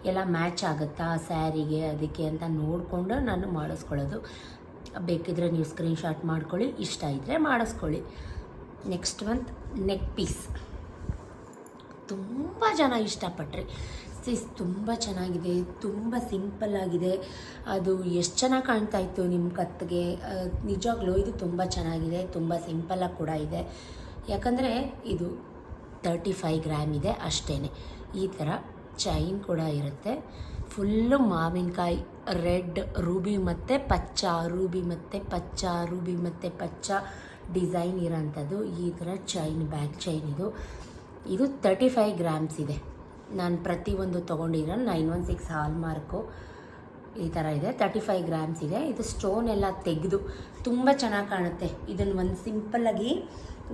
ಎಲ್ಲ ಮ್ಯಾಚ್ ಆಗುತ್ತಾ ಸ್ಯಾರಿಗೆ ಅದಕ್ಕೆ ಅಂತ ನೋಡಿಕೊಂಡು ನಾನು ಮಾಡಿಸ್ಕೊಳ್ಳೋದು. ಬೇಕಿದ್ರೆ ನೀವು ಸ್ಕ್ರೀನ್ಶಾಟ್ ಮಾಡ್ಕೊಳ್ಳಿ, ಇಷ್ಟ ಇದ್ದರೆ ಮಾಡಿಸ್ಕೊಳ್ಳಿ. ನೆಕ್ಸ್ಟ್ ಒಂದು ನೆಕ್ ಪೀಸ್ ತುಂಬ ಜನ ಇಷ್ಟಪಟ್ರಿ. ತುಂಬ ಚೆನ್ನಾಗಿದೆ, ತುಂಬ ಸಿಂಪಲ್ಲಾಗಿದೆ. ಅದು ಎಷ್ಟು ಚೆನ್ನಾಗಿ ಕಾಣ್ತಾಯಿತ್ತು ನಿಮ್ಮ ಕತ್ತಿಗೆ. ನಿಜವಾಗ್ಲೂ ಇದು ತುಂಬ ಚೆನ್ನಾಗಿದೆ, ತುಂಬ ಸಿಂಪಲ್ಲಾಗಿ ಕೂಡ ಇದೆ. ಯಾಕಂದರೆ ಇದು 35 ಗ್ರಾಮ್ ಇದೆ ಅಷ್ಟೇ. ಈ ಥರ ಚೈನ್ ಕೂಡ ಇರುತ್ತೆ. ಫುಲ್ಲು ಮಾವಿನಕಾಯಿ ರೆಡ್ ರೂಬಿ ಮತ್ತು ಪಚ್ಚ, ರೂಬಿ ಮತ್ತು ಪಚ್ಚ, ರೂಬಿ ಮತ್ತು ಪಚ್ಚ ಡಿಸೈನ್ ಇರೋಂಥದ್ದು. ಈ ಥರ ಚೈನ್, ಬ್ಯಾಕ್ ಚೈನ್ ಇದು 35 ಗ್ರಾಮ್ಸ್ ಇದೆ. ನಾನು ಪ್ರತಿಯೊಂದು ತೊಗೊಂಡಿರೋ 916 ಹಾಲ್ಮಾರ್ಕು ಈ ಥರ ಇದೆ. 35 ಗ್ರಾಮ್ಸ್ ಇದೆ. ಇದು ಸ್ಟೋನ್ ಎಲ್ಲ ತೆಗೆದು ತುಂಬ ಚೆನ್ನಾಗಿ ಕಾಣುತ್ತೆ. ಇದನ್ನು ಒಂದು ಸಿಂಪಲ್ಲಾಗಿ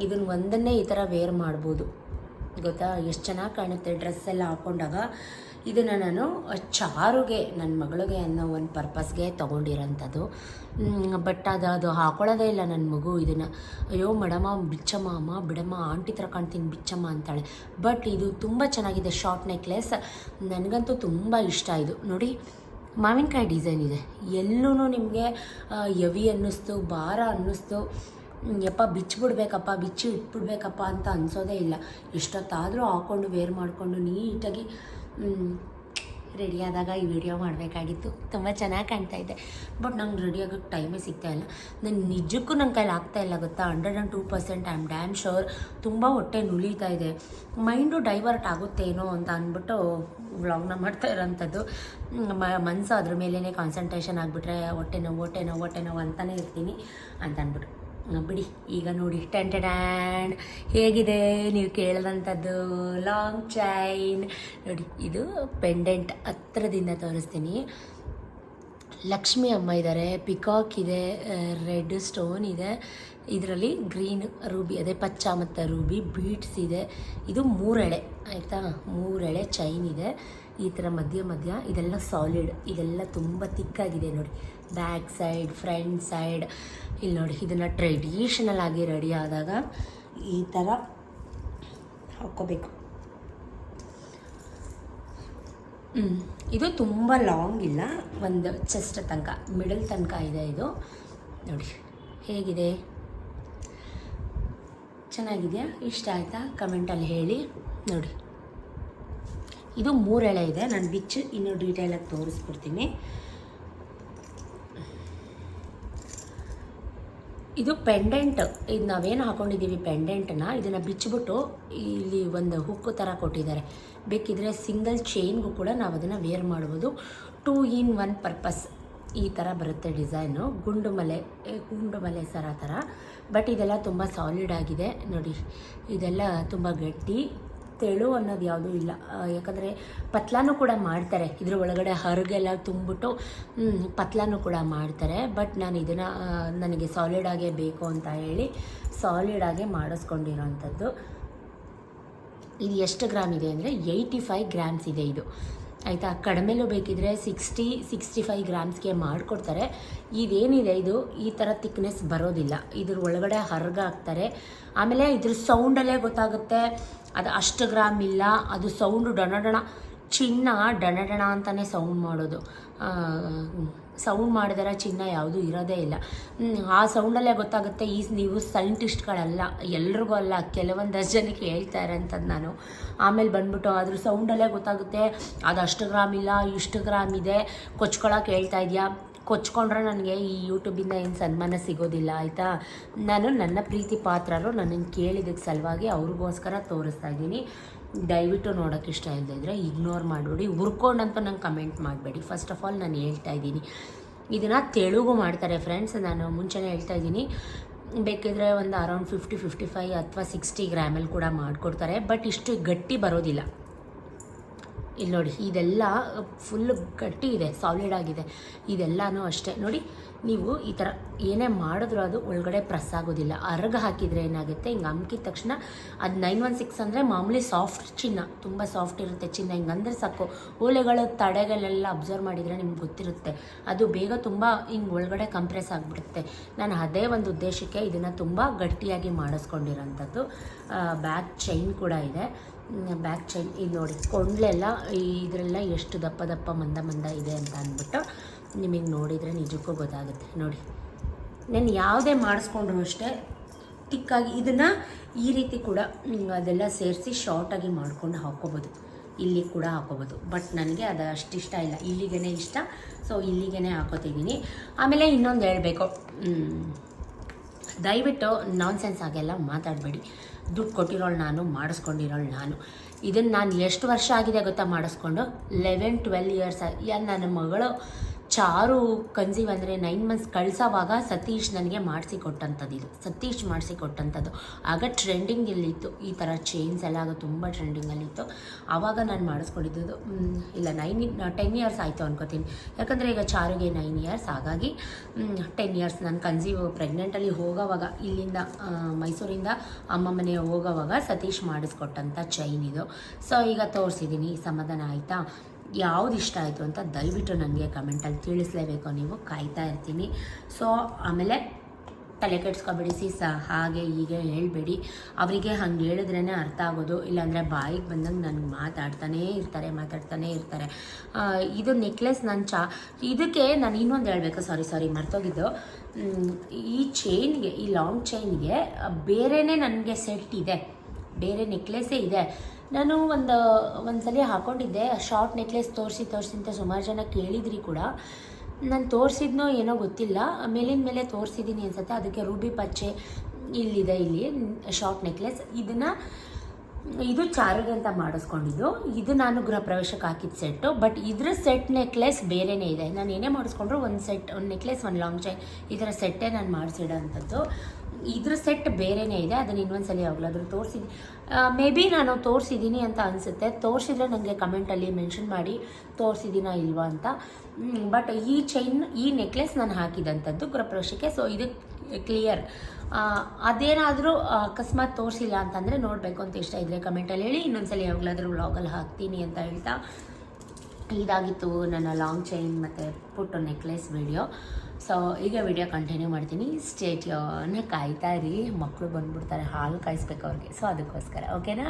ಇದನ್ನು ಒಂದನ್ನೇ ಈ ಥರ ವೇರ್ ಮಾಡ್ಬೋದು, ಗೊತ್ತಾ? ಎಷ್ಟು ಚೆನ್ನಾಗಿ ಕಾಣುತ್ತೆ ಡ್ರೆಸ್ ಎಲ್ಲ ಹಾಕ್ಕೊಂಡಾಗ. ಇದನ್ನು ನಾನು ಚಾರುಗೆ, ನನ್ನ ಮಗಳಿಗೆ ಅನ್ನೋ ಒಂದು ಪರ್ಪಸ್ಗೆ ತೊಗೊಂಡಿರೋಂಥದ್ದು. ಬಟ್ ಅದು ಹಾಕೊಳ್ಳೋದೇ ಇಲ್ಲ ನನ್ನ ಮಗು ಇದನ್ನು. ಅಯ್ಯೋ ಮೇಡಮ್ಮ ಬಿಚ್ಚಮ್ಮ, ಅಮ್ಮ ಬಿಡಮ್ಮ, ಆಂಟಿ ಥರ ಕಾಣ್ತೀನಿ ಬಿಚ್ಚಮ್ಮ ಅಂತಾಳೆ. ಬಟ್ ಇದು ತುಂಬ ಚೆನ್ನಾಗಿದೆ, ಶಾರ್ಟ್ ನೆಕ್ಲೆಸ್. ನನಗಂತೂ ತುಂಬ ಇಷ್ಟ ಇದು. ನೋಡಿ ಮಾವಿನಕಾಯಿ ಡಿಸೈನ್ ಇದೆ. ಎಲ್ಲೂ ನಿಮಗೆ ಹೆವಿ ಅನ್ನಿಸ್ತು, ಭಾರ ಅನ್ನಿಸ್ತು, ಯಪ್ಪ ಬಿಚ್ಚಿಬಿಡ್ಬೇಕಪ್ಪ, ಬಿಚ್ಚಿ ಇಟ್ಬಿಡ್ಬೇಕಪ್ಪ ಅಂತ ಅನಿಸೋದೇ ಇಲ್ಲ. ಎಷ್ಟೊತ್ತಾದರೂ ಹಾಕ್ಕೊಂಡು ವೇರ್ ಮಾಡಿಕೊಂಡು ನೀಟಾಗಿ ರೆಡಿಯಾದಾಗ ಈ ವಿಡಿಯೋ ಮಾಡಬೇಕಾಗಿತ್ತು. ತುಂಬ ಚೆನ್ನಾಗಿ ಕಾಣ್ತಾಯಿದ್ದೆ. ಬಟ್ ನಂಗೆ ರೆಡಿ ಆಗೋಕ್ಕೆ ಟೈಮೇ ಸಿಗ್ತಾಯಿಲ್ಲ. ನಾನು ನಿಜಕ್ಕೂ ನನ್ನ ಕೈಲಿ ಆಗ್ತಾಯಿಲ್ಲ, ಗೊತ್ತಾ? 102% ಐ ಆಮ್ ಡ್ಯಾಮ್ ಶೋರ್. ತುಂಬ ಹೊಟ್ಟೆ ನುಲಿತಾ ಇದೆ. ಮೈಂಡು ಡೈವರ್ಟ್ ಆಗುತ್ತೇನೋ ಅಂತ ಅಂದ್ಬಿಟ್ಟು ವ್ಲಾಗ್ನ ಮಾಡ್ತಾ ಇರೋಂಥದ್ದು. ಮನಸ್ಸು ಅದ್ರ ಮೇಲೇ ಕಾನ್ಸಂಟ್ರೇಷನ್ ಆಗಿಬಿಟ್ರೆ ಹೊಟ್ಟೆ ನೋವು ಅಂತಲೇ ಇರ್ತೀನಿ ಅಂತ ಅಂದ್ಬಿಟ್ಟು ಬಿಡಿ. ಈಗ ನೋಡಿ ಟೆಂಟೆಡ್ಯಾಂಡ್ ಹೇಗಿದೆ ನೀವು ಕೇಳಿದಂಥದ್ದು ಲಾಂಗ್ ಚೈನ್ ನೋಡಿ. ಇದು ಪೆಂಡೆಂಟ್ ಹತ್ರದಿಂದ ತೋರಿಸ್ತೀನಿ. ಲಕ್ಷ್ಮಿ ಅಮ್ಮ ಇದ್ದಾರೆ, ಪಿಕಾಕ್ ಇದೆ, ರೆಡ್ ಸ್ಟೋನ್ ಇದೆ, ಇದರಲ್ಲಿ ಗ್ರೀನ್ ರೂಬಿ ಅದೇ ಪಚ್ಚ ಮತ್ತು ರೂಬಿ ಬೀಡ್ಸ್ ಇದೆ. ಇದು 3 ಎಳೆ ಆಯಿತಾ, 3 ಎಳೆ ಚೈನ್ ಇದೆ. ಈ ಥರ ಮಧ್ಯ ಇದೆಲ್ಲ ಸಾಲಿಡ್, ಇದೆಲ್ಲ ತುಂಬ ತಿಕ್ಕಾಗಿದೆ ನೋಡಿ. ಬ್ಯಾಕ್ ಸೈಡ್, ಫ್ರಂಟ್ ಸೈಡ್, ಇಲ್ಲಿ ನೋಡಿ. ಇದನ್ನು ಟ್ರೆಡಿಷನಲ್ ಆಗಿ ರೆಡಿ ಆದಾಗ ಈ ಥರ ಹಾಕ್ಕೋಬೇಕು. ಇದು ತುಂಬ ಲಾಂಗ್ ಇಲ್ಲ, ಒಂದು ಚೆಸ್ಟ್ ತನಕ, ಮಿಡಲ್ ತನಕ ಇದೆ. ಇದು ನೋಡಿ ಹೇಗಿದೆ, ಚೆನ್ನಾಗಿದೆಯಾ? ಇಷ್ಟ ಆಯಿತಾ? ಕಮೆಂಟಲ್ಲಿ ಹೇಳಿ. ನೋಡಿ ಇದು 3 ಎಳೆ ಇದೆ. ನಾನು ಬಿಚ್ಚು ಇನ್ನೂ ಡೀಟೇಲಾಗಿ ತೋರಿಸ್ಬಿಡ್ತೀನಿ. ಇದು ಪೆಂಡೆಂಟ್. ಇದು ನಾವೇನು ಹಾಕ್ಕೊಂಡಿದ್ದೀವಿ ಪೆಂಡೆಂಟನ್ನ, ಇದನ್ನು ಬಿಚ್ಚಿಬಿಟ್ಟು ಇಲ್ಲಿ ಒಂದು ಹುಕ್ಕು ಥರ ಕೊಟ್ಟಿದ್ದಾರೆ. ಬೇಕಿದ್ರೆ ಸಿಂಗಲ್ ಚೈನ್ಗೂ ಕೂಡ ನಾವು ಅದನ್ನು ವೇರ್ ಮಾಡ್ಬೋದು. 2 in 1 ಪರ್ಪಸ್ ಈ ಥರ ಬರುತ್ತೆ ಡಿಸೈನು. ಗುಂಡು ಮಲೆ ಸರ ಥರ. ಬಟ್ ಇದೆಲ್ಲ ತುಂಬ ಸಾಲಿಡ್ ಆಗಿದೆ ನೋಡಿ. ಇದೆಲ್ಲ ತುಂಬ ಗಟ್ಟಿ, ತೆಳು ಅನ್ನೋದು ಯಾವುದೂ ಇಲ್ಲ. ಯಾಕಂದರೆ ಪತ್ಲಾನು ಕೂಡ ಮಾಡ್ತಾರೆ, ಇದ್ರ ಒಳಗಡೆ ಹರಿಗೆಲ್ಲ ತುಂಬಿಟ್ಟು ಪತ್ಲಾನು ಕೂಡ ಮಾಡ್ತಾರೆ. ಬಟ್ ನಾನು ಇದನ್ನು ನನಗೆ ಸಾಲಿಡಾಗೇ ಬೇಕು ಅಂತ ಹೇಳಿ ಸಾಲಿಡಾಗೆ ಮಾಡಿಸ್ಕೊಂಡಿರೋಂಥದ್ದು. ಇದು ಎಷ್ಟು ಗ್ರಾಮ್ ಇದೆ ಅಂದರೆ 85 ಗ್ರಾಮ್ಸ್ ಇದೆ ಇದು, ಆಯಿತಾ? ಕಡಿಮೆಲೂ ಬೇಕಿದ್ರೆ 60-65 ಗ್ರಾಮ್ಸ್ಗೆ ಮಾಡಿಕೊಡ್ತಾರೆ. ಇದೇನಿದೆ ಇದು ಈ ಥರ ತಿಕ್ನೆಸ್ ಬರೋದಿಲ್ಲ. ಇದ್ರ ಒಳಗಡೆ ಹರ್ಗ ಹಾಕ್ತಾರೆ. ಆಮೇಲೆ ಇದ್ರ ಸೌಂಡಲ್ಲೇ ಗೊತ್ತಾಗುತ್ತೆ ಅದು ಅಷ್ಟು ಗ್ರಾಮ್ ಇಲ್ಲ. ಅದು ಸೌಂಡು ಡಣ ಚಿನ್ನ ಡಣ ಅಂತಲೇ ಸೌಂಡ್ ಮಾಡೋದು. ಸೌಂಡ್ ಮಾಡಿದರೆ ಚಿನ್ನ ಯಾವುದೂ ಇರೋದೇ ಇಲ್ಲ. ಆ ಸೌಂಡಲ್ಲೇ ಗೊತ್ತಾಗುತ್ತೆ. ನೀವು ಸೈಂಟಿಸ್ಟ್ಗಳಲ್ಲ, ಎಲ್ರಿಗೂ ಅಲ್ಲ, ಕೆಲವೊಂದಷ್ಟು ಜನಕ್ಕೆ ಹೇಳ್ತಾ ಇರೋಂಥದ್ದು ನಾನು. ಆಮೇಲೆ ಬಂದ್ಬಿಟ್ಟು ಅದ್ರ ಸೌಂಡಲ್ಲೇ ಗೊತ್ತಾಗುತ್ತೆ ಅದು ಅಷ್ಟು ಗ್ರಾಮ್ ಇಲ್ಲ, ಇಷ್ಟು ಗ್ರಾಮ್ ಇದೆ, ಕೊಚ್ಕೊಳಕ್ಕೆ ಹೇಳ್ತಾ ಇದೆಯಾ, ಕೊಚ್ಕೊಂಡ್ರೆ ನನಗೆ ಈ ಯೂಟ್ಯೂಬಿಂದ ಏನು ಸನ್ಮಾನ ಸಿಗೋದಿಲ್ಲ ಆಯಿತಾ. ನಾನು ನನ್ನ ಪ್ರೀತಿ ಪಾತ್ರರು ನನ್ನನ್ನು ಕೇಳಿದ್ದಕ್ಕೆ ಸಲುವಾಗಿ ಅವ್ರಿಗೋಸ್ಕರ ತೋರಿಸ್ತಾ ಇದ್ದೀನಿ. ದಯವಿಟ್ಟು ನೋಡೋಕ್ಕೆ ಇಷ್ಟ ಇಲ್ಲದಿದ್ದರೆ ಇಗ್ನೋರ್ ಮಾಡಿಬಿಡಿ, ಹುರ್ಕೊಂಡಂತೂ ನಂಗೆ ಕಮೆಂಟ್ ಮಾಡಬೇಡಿ. ಫಸ್ಟ್ ಆಫ್ ಆಲ್ ನಾನು ಹೇಳ್ತಾ ಇದ್ದೀನಿ, ಇದನ್ನು ತೆಳುಗು ಮಾಡ್ತಾರೆ ಫ್ರೆಂಡ್ಸ್. ನಾನು ಮುಂಚೆನೇ ಹೇಳ್ತಾ ಇದ್ದೀನಿ, ಬೇಕಿದ್ರೆ ಒಂದು ಅರೌಂಡ್ 50-55 ಅಥವಾ 60 ಗ್ರಾಮಲ್ಲಿ ಕೂಡ ಮಾಡಿಕೊಡ್ತಾರೆ. ಬಟ್ ಇಷ್ಟು ಗಟ್ಟಿ ಬರೋದಿಲ್ಲ. ಇಲ್ಲಿ ನೋಡಿ, ಇದೆಲ್ಲ ಫುಲ್ ಗಟ್ಟಿ ಇದೆ, ಸಾಲಿಡ್ ಆಗಿದೆ. ಇದೆಲ್ಲನೂ ಅಷ್ಟೇ ನೋಡಿ, ನೀವು ಈ ಥರ ಏನೇ ಮಾಡಿದ್ರೂ ಅದು ಒಳಗಡೆ ಪ್ರೆಸ್ ಆಗೋದಿಲ್ಲ. ಅರ್ಗ ಹಾಕಿದರೆ ಏನಾಗುತ್ತೆ, ಹಿಂಗೆ ಅಮ್ಕಿದ ತಕ್ಷಣ ಅದು 916 ಅಂದರೆ ಮಾಮೂಲಿ ಸಾಫ್ಟ್ ಚಿನ್ನ, ತುಂಬ ಸಾಫ್ಟ್ ಇರುತ್ತೆ ಚಿನ್ನ. ಹಿಂಗಂದ್ರೆ ಸಾಕು, ಓಲೆಗಳ ತಡೆಗಳೆಲ್ಲ ಅಬ್ಸರ್ವ್ ಮಾಡಿದರೆ ನಿಮ್ಗೆ ಗೊತ್ತಿರುತ್ತೆ, ಅದು ಬೇಗ ತುಂಬ ಹಿಂಗೆ ಒಳಗಡೆ ಕಂಪ್ರೆಸ್ ಆಗಿಬಿಡುತ್ತೆ. ನಾನು ಅದೇ ಒಂದು ಉದ್ದೇಶಕ್ಕೆ ಇದನ್ನು ತುಂಬ ಗಟ್ಟಿಯಾಗಿ ಮಾಡಿಸ್ಕೊಂಡಿರೋಂಥದ್ದು. ಬ್ಯಾಕ್ ಚೈನ್ ಕೂಡ ಇದೆ. ಬ್ಯಾಕ್ ಚೈನ್ ಇದು ನೋಡಿ, ಕೊಂಡ್ಲೆಲ್ಲ ಇದರೆಲ್ಲ ಎಷ್ಟು ದಪ್ಪ ದಪ್ಪ ಮಂದ ಇದೆ ಅಂತ ಅಂದ್ಬಿಟ್ಟು ನಿಮಗೆ ನೋಡಿದರೆ ನಿಜಕ್ಕೂ ಗೊತ್ತಾಗುತ್ತೆ. ನೋಡಿ, ನಾನು ಯಾವುದೇ ಮಾಡಿಸ್ಕೊಂಡ್ರು ಅಷ್ಟೇ ತಿಕ್ಕಾಗಿ ಇದನ್ನು ಈ ರೀತಿ ಕೂಡ ಅದೆಲ್ಲ ಸೇರಿಸಿ ಶಾರ್ಟಾಗಿ ಮಾಡ್ಕೊಂಡು ಹಾಕ್ಕೋಬೋದು, ಇಲ್ಲಿ ಕೂಡ ಹಾಕೋಬೋದು. ಬಟ್ ನನಗೆ ಅದು ಅಷ್ಟು ಇಷ್ಟ ಇಲ್ಲ, ಇಲ್ಲಿಗೇ ಇಷ್ಟ. ಸೊ ಇಲ್ಲಿಗೇ ಹಾಕೋತಿದ್ದೀನಿ. ಆಮೇಲೆ ಇನ್ನೊಂದು ಹೇಳಬೇಕು, ದಯವಿಟ್ಟು ನಾನ್ಸೆನ್ಸ್ ಆಗೆಲ್ಲ ಮಾತಾಡಬೇಡಿ. ದುಡ್ಡು ಕೊಟ್ಟಿರೋಳು ನಾನು, ಮಾಡಿಸ್ಕೊಂಡಿರೋಳು ನಾನು. ಇದನ್ನು ನಾನು ಎಷ್ಟು ವರ್ಷ ಆಗಿದೆ ಗೊತ್ತಾ ಮಾಡಿಸ್ಕೊಂಡು? 11-12 ಇಯರ್ಸ್. ನನ್ನ ಮಗಳು ಚಾರು ಕನ್ಸೀವ್ ಅಂದರೆ 9 ಮಂತ್ಸ್ ಕಳ್ಸೋವಾಗ ಸತೀಶ್ ನನಗೆ ಮಾಡಿಸಿಕೊಟ್ಟಂಥದ್ದು. ಇದು ಸತೀಶ್ ಮಾಡಿಸಿಕೊಟ್ಟಂಥದ್ದು. ಆಗ ಟ್ರೆಂಡಿಂಗಲ್ಲಿತ್ತು ಈ ಥರ ಚೈನ್ಸ್ ಎಲ್ಲ, ಆಗ ತುಂಬ ಟ್ರೆಂಡಿಂಗಲ್ಲಿತ್ತು. ಆವಾಗ ನಾನು ಮಾಡಿಸ್ಕೊಂಡಿದ್ದು. ಇಲ್ಲ 10 ಇಯರ್ಸ್ ಆಯಿತು ಅನ್ಕೋತೀನಿ, ಯಾಕಂದರೆ ಈಗ ಚಾರುಗೆ 9 ಇಯರ್ಸ್, ಹಾಗಾಗಿ 10 ಇಯರ್ಸ್. ನಾನು ಕನ್ಸೀವ್ ಪ್ರೆಗ್ನೆಂಟಲ್ಲಿ ಹೋಗೋವಾಗ, ಇಲ್ಲಿಂದ ಮೈಸೂರಿಂದ ಅಮ್ಮ ಮನೆ ಹೋಗೋವಾಗ ಸತೀಶ್ ಮಾಡಿಸ್ಕೊಟ್ಟಂಥ ಚೈನ್ ಇದು. ಸೊ ಈಗ ತೋರಿಸಿದ್ದೀನಿ, ಸಮಾಧಾನ ಆಯಿತಾ? ಯಾವುದು ಇಷ್ಟ ಆಯಿತು ಅಂತ ದಯವಿಟ್ಟು ನನಗೆ ಕಮೆಂಟಲ್ಲಿ ತಿಳಿಸ್ಲೇಬೇಕು, ನೀವು ಕಾಯ್ತಾ ಇರ್ತೀನಿ. ಸೊ ಆಮೇಲೆ ತಲೆ ಕೆಡಿಸ್ಕೊಬೇಡಿ ಹಾಗೆ ಹೀಗೆ ಹೇಳಬೇಡಿ. ಅವರಿಗೆ ಹಂಗೆ ಹೇಳಿದ್ರೇ ಅರ್ಥ ಆಗೋದು, ಇಲ್ಲಾಂದರೆ ಬಾಯಿಗೆ ಬಂದಂಗೆ ನನಗೆ ಮಾತಾಡ್ತಾನೇ ಇರ್ತಾರೆ. ಇದು ನೆಕ್ಲೆಸ್ ಇದಕ್ಕೆ ನಾನು ಇನ್ನೊಂದು ಹೇಳಬೇಕು, ಸಾರಿ ಮರ್ತೋಗಿದ್ದು. ಈ ಚೈನ್ಗೆ, ಈ ಲಾಂಗ್ ಚೈನ್ಗೆ ಬೇರೆಯೇ ನನಗೆ ಸೆಟ್ ಇದೆ, ಬೇರೆ ನೆಕ್ಲೆಸ್ಸೇ ಇದೆ. ನಾನು ಒಂದು ಸಲ ಹಾಕ್ಕೊಂಡಿದ್ದೆ, ಶಾರ್ಟ್ ನೆಕ್ಲೆಸ್ ತೋರಿಸಿ ಅಂತ ಸುಮಾರು ಜನ ಕೇಳಿದ್ರಿ ಕೂಡ. ನಾನು ತೋರಿಸಿದ್ನೋ ಏನೋ ಗೊತ್ತಿಲ್ಲ, ಮೇಲಿನ ಮೇಲೆ ತೋರಿಸಿದ್ದೀನಿ ಅನ್ಸುತ್ತೆ. ಅದಕ್ಕೆ ರೂಬಿ ಪಚ್ಚೆ ಇಲ್ಲಿದೆ, ಇಲ್ಲಿ ಶಾರ್ಟ್ ನೆಕ್ಲೆಸ್. ಇದು ಚಾರಿಗೆ ಅಂತ ಮಾಡಿಸ್ಕೊಂಡಿದ್ದು. ಇದು ನಾನು ಗೃಹ ಪ್ರವೇಶಕ್ಕೆ ಹಾಕಿದ ಸೆಟ್ಟು. ಬಟ್ ಇದ್ರ ಸೆಟ್ ನೆಕ್ಲೆಸ್ ಬೇರೆಯೇ ಇದೆ. ನಾನು ಏನೇ ಮಾಡಿಸ್ಕೊಂಡ್ರು ಒಂದು ನೆಕ್ಲೆಸ್, ಒಂದು ಲಾಂಗ್ ಚೈನ್, ಈ ಥರ ಸೆಟ್ಟೇ ನಾನು ಮಾಡಿಸಿಡೋ ಅಂಥದ್ದು. ಇದ್ರ ಸೆಟ್ ಬೇರೆಯೇ ಇದೆ. ಅದನ್ನು ಇನ್ನೊಂದ್ಸಲ ಯಾವಾಗಲಾದರೂ ತೋರಿಸಿದ್ದೀನಿ, ಮೇ ಬಿ ನಾನು ತೋರಿಸಿದ್ದೀನಿ ಅಂತ ಅನಿಸುತ್ತೆ. ತೋರಿಸಿದ್ರೆ ನನಗೆ ಕಮೆಂಟಲ್ಲಿ ಮೆನ್ಷನ್ ಮಾಡಿ ತೋರಿಸಿದ್ದೀನಾ ಇಲ್ವಾ ಅಂತ. ಬಟ್ ಈ ನೆಕ್ಲೆಸ್ ನಾನು ಹಾಕಿದಂಥದ್ದು ಗೃಹಪ್ರವೇಶಕ್ಕೆ. ಸೊ ಇದು ಕ್ಲಿಯರ್. ಅದೇನಾದರೂ ಅಕಸ್ಮಾತ್ ತೋರಿಸಿಲ್ಲ ಅಂತಂದರೆ, ನೋಡಬೇಕು ಅಂತ ಇಷ್ಟ ಇದ್ದರೆ ಕಮೆಂಟಲ್ಲಿ ಹೇಳಿ, ಇನ್ನೊಂದ್ಸಲ ಯಾವಾಗಲಾದರೂ ವ್ಲಾಗಲ್ಲಿ ಹಾಕ್ತೀನಿ ಅಂತ ಹೇಳ್ತಾ, ಇದಾಗಿತ್ತು ನನ್ನ ಲಾಂಗ್ ಚೈನ್ ಮತ್ತು ಪುಟ್ಟು ನೆಕ್ಲೆಸ್ ವಿಡಿಯೋ. ಸೊ ಈಗ ವಿಡಿಯೋ ಕಂಟಿನ್ಯೂ ಮಾಡ್ತೀನಿ. ಸ್ಟೇಟ್ಯೂನ್, ಕಾಯ್ತಾ ಇರಿ. ಮಕ್ಕಳು ಬಂದುಬಿಡ್ತಾರೆ, ಹಾಲು ಕಾಯಿಸ್ಬೇಕು ಅವ್ರಿಗೆ. ಸೊ ಅದಕ್ಕೋಸ್ಕರ ಓಕೆನಾ.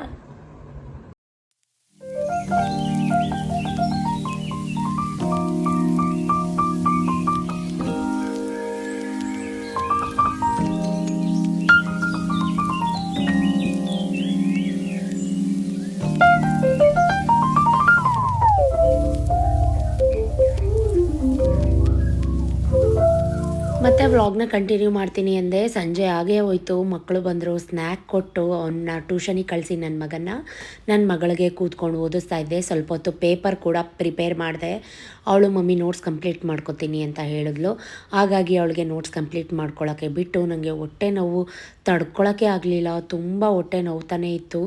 ಮತ್ತು ವ್ಲಾಗ್ನ ಕಂಟಿನ್ಯೂ ಮಾಡ್ತೀನಿ ಅಂದೆ. ಸಂಜೆ ಆಗೇ ಹೋಯ್ತು, ಮಕ್ಕಳು ಬಂದರು, ಸ್ನ್ಯಾಕ್ ಕೊಟ್ಟು ಅವನ್ನ ಟ್ಯೂಷನಿಗೆ ಕಳಿಸಿ ನನ್ನ ಮಗಳಿಗೆ ಕೂತ್ಕೊಂಡು ಓದಿಸ್ತಾ ಇದ್ದೆ. ಸ್ವಲ್ಪ ಹೊತ್ತು ಪೇಪರ್ ಕೂಡ ಪ್ರಿಪೇರ್ ಮಾಡಿದೆ. ಅವಳು ಮಮ್ಮಿ ನೋಟ್ಸ್ ಕಂಪ್ಲೀಟ್ ಮಾಡ್ಕೊತೀನಿ ಅಂತ ಹೇಳಿದ್ಲು. ಹಾಗಾಗಿ ಅವಳಿಗೆ ನೋಟ್ಸ್ ಕಂಪ್ಲೀಟ್ ಮಾಡ್ಕೊಳ್ಳೋಕ್ಕೆ ಬಿಟ್ಟು, ನನಗೆ ಹೊಟ್ಟೆ ನೋವು ತಡ್ಕೊಳಕ್ಕೆ ಆಗಲಿಲ್ಲ. ತುಂಬ ಹೊಟ್ಟೆ ನೋವ್ತಾನೆ ಇತ್ತು.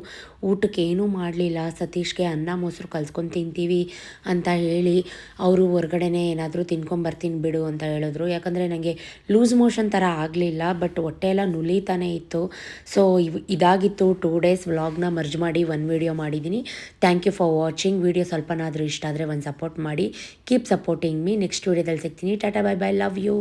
ಊಟಕ್ಕೆ ಏನೂ ಮಾಡಲಿಲ್ಲ. ಸತೀಶ್ಗೆ ಅನ್ನ ಮೊಸರು ಕಲ್ಸ್ಕೊಂಡು ತಿಂತೀವಿ ಅಂತ ಹೇಳಿ ಅವರು ಹೊರ್ಗಡೆನೇ ಏನಾದರೂ ತಿನ್ಕೊಂಬರ್ತೀನಿ ಬಿಡು ಅಂತ ಹೇಳಿದ್ರು. ಯಾಕಂದರೆ ನನಗೆ ಲೂಸ್ ಮೋಷನ್ ಥರ ಆಗಲಿಲ್ಲ, ಬಟ್ ಹೊಟ್ಟೆ ಎಲ್ಲ ನುಲಿತಾನೇ ಇತ್ತು. ಸೊ ಇದಾಗಿತ್ತು 2 ಡೇಸ್ ವ್ಲಾಗ್ನ ಮರ್ಜ್ ಮಾಡಿ ಒಂದು ವಿಡಿಯೋ ಮಾಡಿದ್ದೀನಿ. Thank you for watching. Video ಸ್ವಲ್ಪನಾದರೂ ಇಷ್ಟ ಆದರೆ ಒಂದು ಸಪೋರ್ಟ್ ಮಾಡಿ. Keep supporting me. ನೆಕ್ಸ್ಟ್ ವಿಡಿಯೋದಲ್ಲಿ ಸಿಗ್ತೀನಿ. Tata, bye bye, love you.